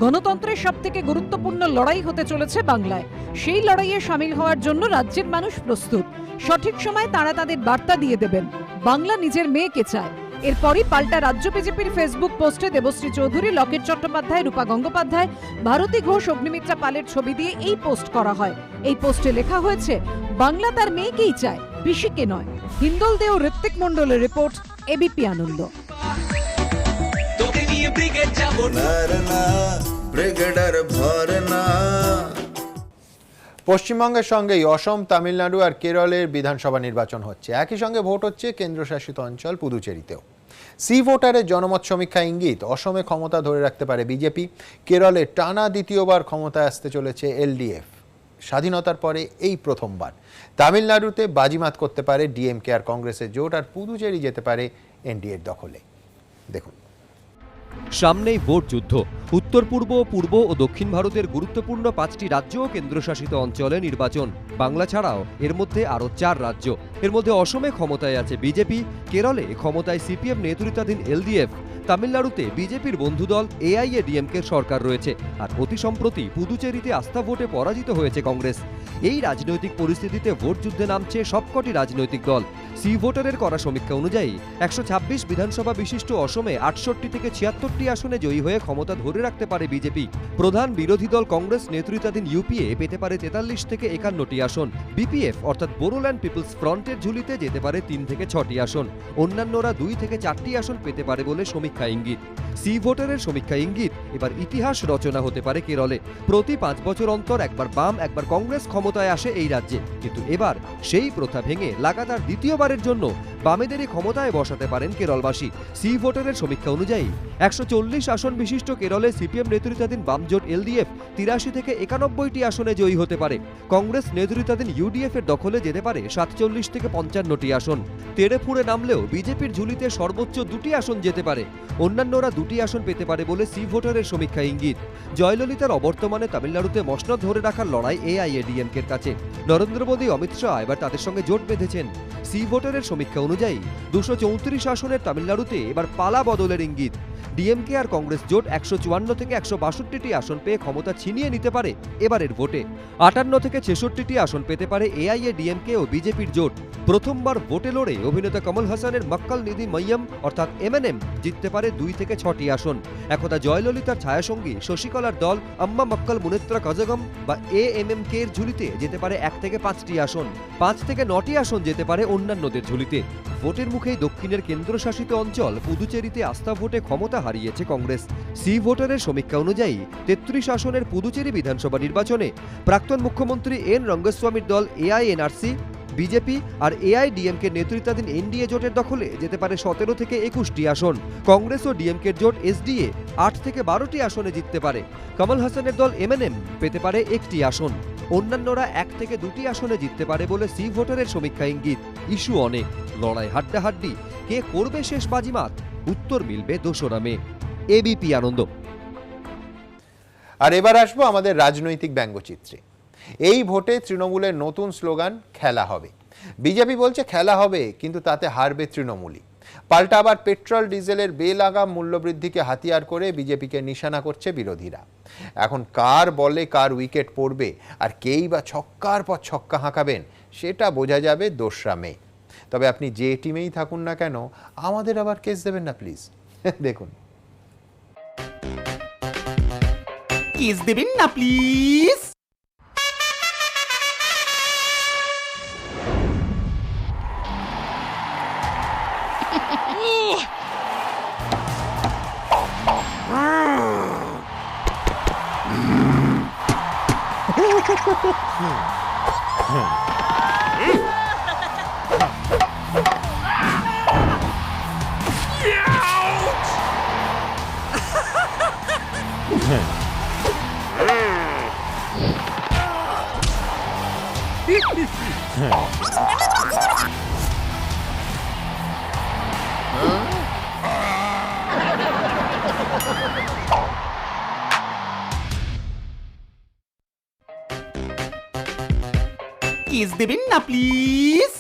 গণতন্ত্রের সবথেকে গুরুত্বপূর্ণ লড়াই হতে চলেছে বাংলায়। সেই লড়াইয়ে সামিল হওয়ার জন্য রাজ্যের মানুষ প্রস্তুত। সঠিক সময় তারা তাদের বার্তা দিয়ে দেবেন। বাংলা নিজের মেয়েকে চায়। এরপরই পাল্টা রাজ্য বিজেপির ফেসবুক পোস্টে দেবশ্রী চৌধুরী, লকেট চট্টোপাধ্যায়, রূপা গঙ্গোপাধ্যায়, ভারতী ঘোষ, অগ্নিমিত্রা পালের ছবি দিয়ে এই পোস্ট করা হয়। এই পোস্টে লেখা হয়েছে, বাংলা তার মেয়েকেই চায়, পিসিকে নয়। হিন্দল দে ও ঋত্বিক মণ্ডলের রিপোর্ট, এবিপি আনন্দ। তোকে নিয়ে ব্রিগেড যাবো না। ব্রিগেডার ভরে না। পশ্চিমবঙ্গের সঙ্গেই অসম, তামিলনাড়ু আর কেরলের বিধানসভা নির্বাচন হচ্ছে। একই সঙ্গে ভোট হচ্ছে কেন্দ্রশাসিত অঞ্চল পুদুচেরিতেও। সি ভোটারের জনমত সমীক্ষা ইঙ্গিত, অসমে ক্ষমতা ধরে রাখতে পারে বিজেপি, কেরলে টানা দ্বিতীয়বার ক্ষমতায় আসতে চলেছে এলডিএফ। স্বাধীনতার পরে এই প্রথমবার। তামিলনাড়ুতে বাজিমাত করতে পারে ডিএমকে আর কংগ্রেসের জোট, আর পুদুচেরি যেতে পারে এনডিএর দখলে। দেখুন, সামনেই ভোট যুদ্ধ। উত্তর পূর্ব, পূর্ব ও দক্ষিণ ভারতের গুরুত্বপূর্ণ 5টি রাজ্য ও কেন্দ্রশাসিত অঞ্চলে নির্বাচন। বাংলা ছাড়াও এর মধ্যে আরও 4 রাজ্য। এর মধ্যে অসমে ক্ষমতায় আছে বিজেপি, কেরলে ক্ষমতায় সিপিএম নেতৃত্বাধীন এলডিএফ, তামিলনাড়ুতে বিজেপির বন্ধুদল এআইএডিএমকে সরকার রয়েছে, আর অতি সম্প্রতি পুদুচেরিতে আস্থা ভোটে পরাজিত হয়েছে কংগ্রেস। এই রাজনৈতিক পরিস্থিতিতে ভোট যুদ্ধে নামছে সবকটি রাজনৈতিক দল। সি ভোটারের করা সমীক্ষা অনুযায়ী 126 বিধানসভা বিশিষ্ট অসমে 68 থেকে 76টি আসনে জয়ী হয়ে ক্ষমতা ধরে রাখতে পারে বিজেপি। প্রধান বিরোধী দল কংগ্রেস নেতৃত্বাধীন ইউপিএ পেতে পারে 43 থেকে 51টি আসন। বিপিএফ অর্থাৎ বোডোল্যান্ড পিপলস ফ্রন্টের ঝুলিতে যেতে পারে 3 থেকে 6টি আসন। অন্যান্যরা 2 থেকে 4টি আসন পেতে পারে বলে সমীক্ষা ইঙ্গিত। সি ভোটারের সমীক্ষা ইঙ্গিত, এবার ইতিহাস রচনা হতে পারে কেরলে। প্রতি 5 বছর অন্তর একবার বাম একবার কংগ্রেস ক্ষমতায় আসে এই রাজ্যে, কিন্তু এবার সেই প্রথা ভেঙে লাগাতার দ্বিতীয়বারের জন্য বামেদেরই ক্ষমতায় বসাতে পারেন কেরলবাসী। সি ভোটারের সমীক্ষা অনুযায়ী 140 আসন বিশিষ্ট কেরলে সিপিএম নেতৃত্বাধীন বামজোট এলডিএফ 83 থেকে 91টি আসনে জয়ী হতে পারে। কংগ্রেস নেতৃত্বাধীন ইউডিএফ এর দখলে যেতে পারে 47 থেকে 55টি আসন। তেড়ে ফুঁড়ে নামলেও বিজেপির ঝুলিতে সর্বোচ্চ 2টি আসন যেতে পারে। অন্যান্যরা 2টি আসন পেতে পারে বলে সি ভোটারের সমীক্ষা ইঙ্গিত। জয়ললিতার অবর্তমানে তামিলনাড়ুতে মসনদ ধরে রাখার লড়াই এআইএডিএমকের কাছে। নরেন্দ্র মোদী, অমিত শাহ এবার তাদের সঙ্গে জোট বেঁধেছেন। সি ভোটারের সমীক্ষা অনুযায়ী 234 আসনের তামিলনাড়ুতে এবার পালা বদলের ইঙ্গিত। ডিএমকে আর কংগ্রেস জোট 154 থেকে 162টি আসন পেয়ে ক্ষমতা ছিনিয়ে নিতে পারে এবারের ভোটে। 58 থেকে 66টি আসন পেতে পারে এআইএডিএমকে ও বিজেপির জোট। প্রথমবার ভোটে লড়ে অভিনেতা কমল হাসানের মক্কল নিধি মইয়ম অর্থাৎ এমএনএম জিততে পারে 2 থেকে 6টি আসন। একদা জয়ললিতার ছায়াসঙ্গী শশিকলার দল আম্মা মক্কল মুনেত্রা কজগম বা এএমএমকে এর ঝুলিতে যেতে পারে 1 থেকে 5টি আসন। 5 থেকে 9টি আসন যেতে পারে অন্যান্যদের ঝুলিতে। ভোটের মুখেই দক্ষিণের কেন্দ্রশাসিত অঞ্চল পুদুচেরিতে আস্থা ভোটে ক্ষমতা হারিয়েছে কংগ্রেস। সি ভোটারের সমীক্ষা অনুযায়ী 33 আসনের পুদুচেরি বিধানসভা নির্বাচনে প্রাক্তন মুখ্যমন্ত্রী এন রঙ্গস্বামীর দল এআইএনআরসি, বিজেপি আর এআইডিএমকে নেতৃত্বাধীন এনডিএ জোটের দখলে যেতে পারে 17 থেকে 21টি আসন। কংগ্রেস ও ডিএমকের জোট এসডিএ 8 থেকে 12টি আসনে জিততে পারে। কমল হাসানের দল এমএনএম পেতে পারে 1টি আসন। অন্যান্যরা 1 থেকে 2টি আসনে জিততে পারে বলে সি ভোটারের সমীক্ষা ইঙ্গিত। ইস্যু অনেক, লড়াই হাড্ডাহাড্ডি, কে করবে শেষ বাজিমাত? উত্তর মিলবে 2রা মে। এবিপি আনন্দ। আর এবার আসবো আমাদের রাজনৈতিক ব্যঙ্গচিত্রে। এই ভোটে তৃণমূলের নতুন স্লোগান খেলা হবে। বিজেপি বলছে খেলা হবে, কিন্তু তাতে হারবে তৃণমূলই। পাল্টা আবার পেট্রোল ডিজেলের বেলাগাম মূল্যবৃদ্ধিকে হাতিয়ার করে বিজেপিকে নিশানা করছে বিরোধীরা। এখন কার বলে কার উইকেট পড়বে আর কেই বা ছক্কার পর ছক্কা হাঁকাবেন, সেটা বোঝা যাবে 2রা মে। তবে আপনি যে টিমেই থাকুন না কেন, আমাদের আবার কেস দেবেন না প্লিজ। দেখুন, কেস দেবেন না প্লিজ। কিস দেবেন না প্লিজ।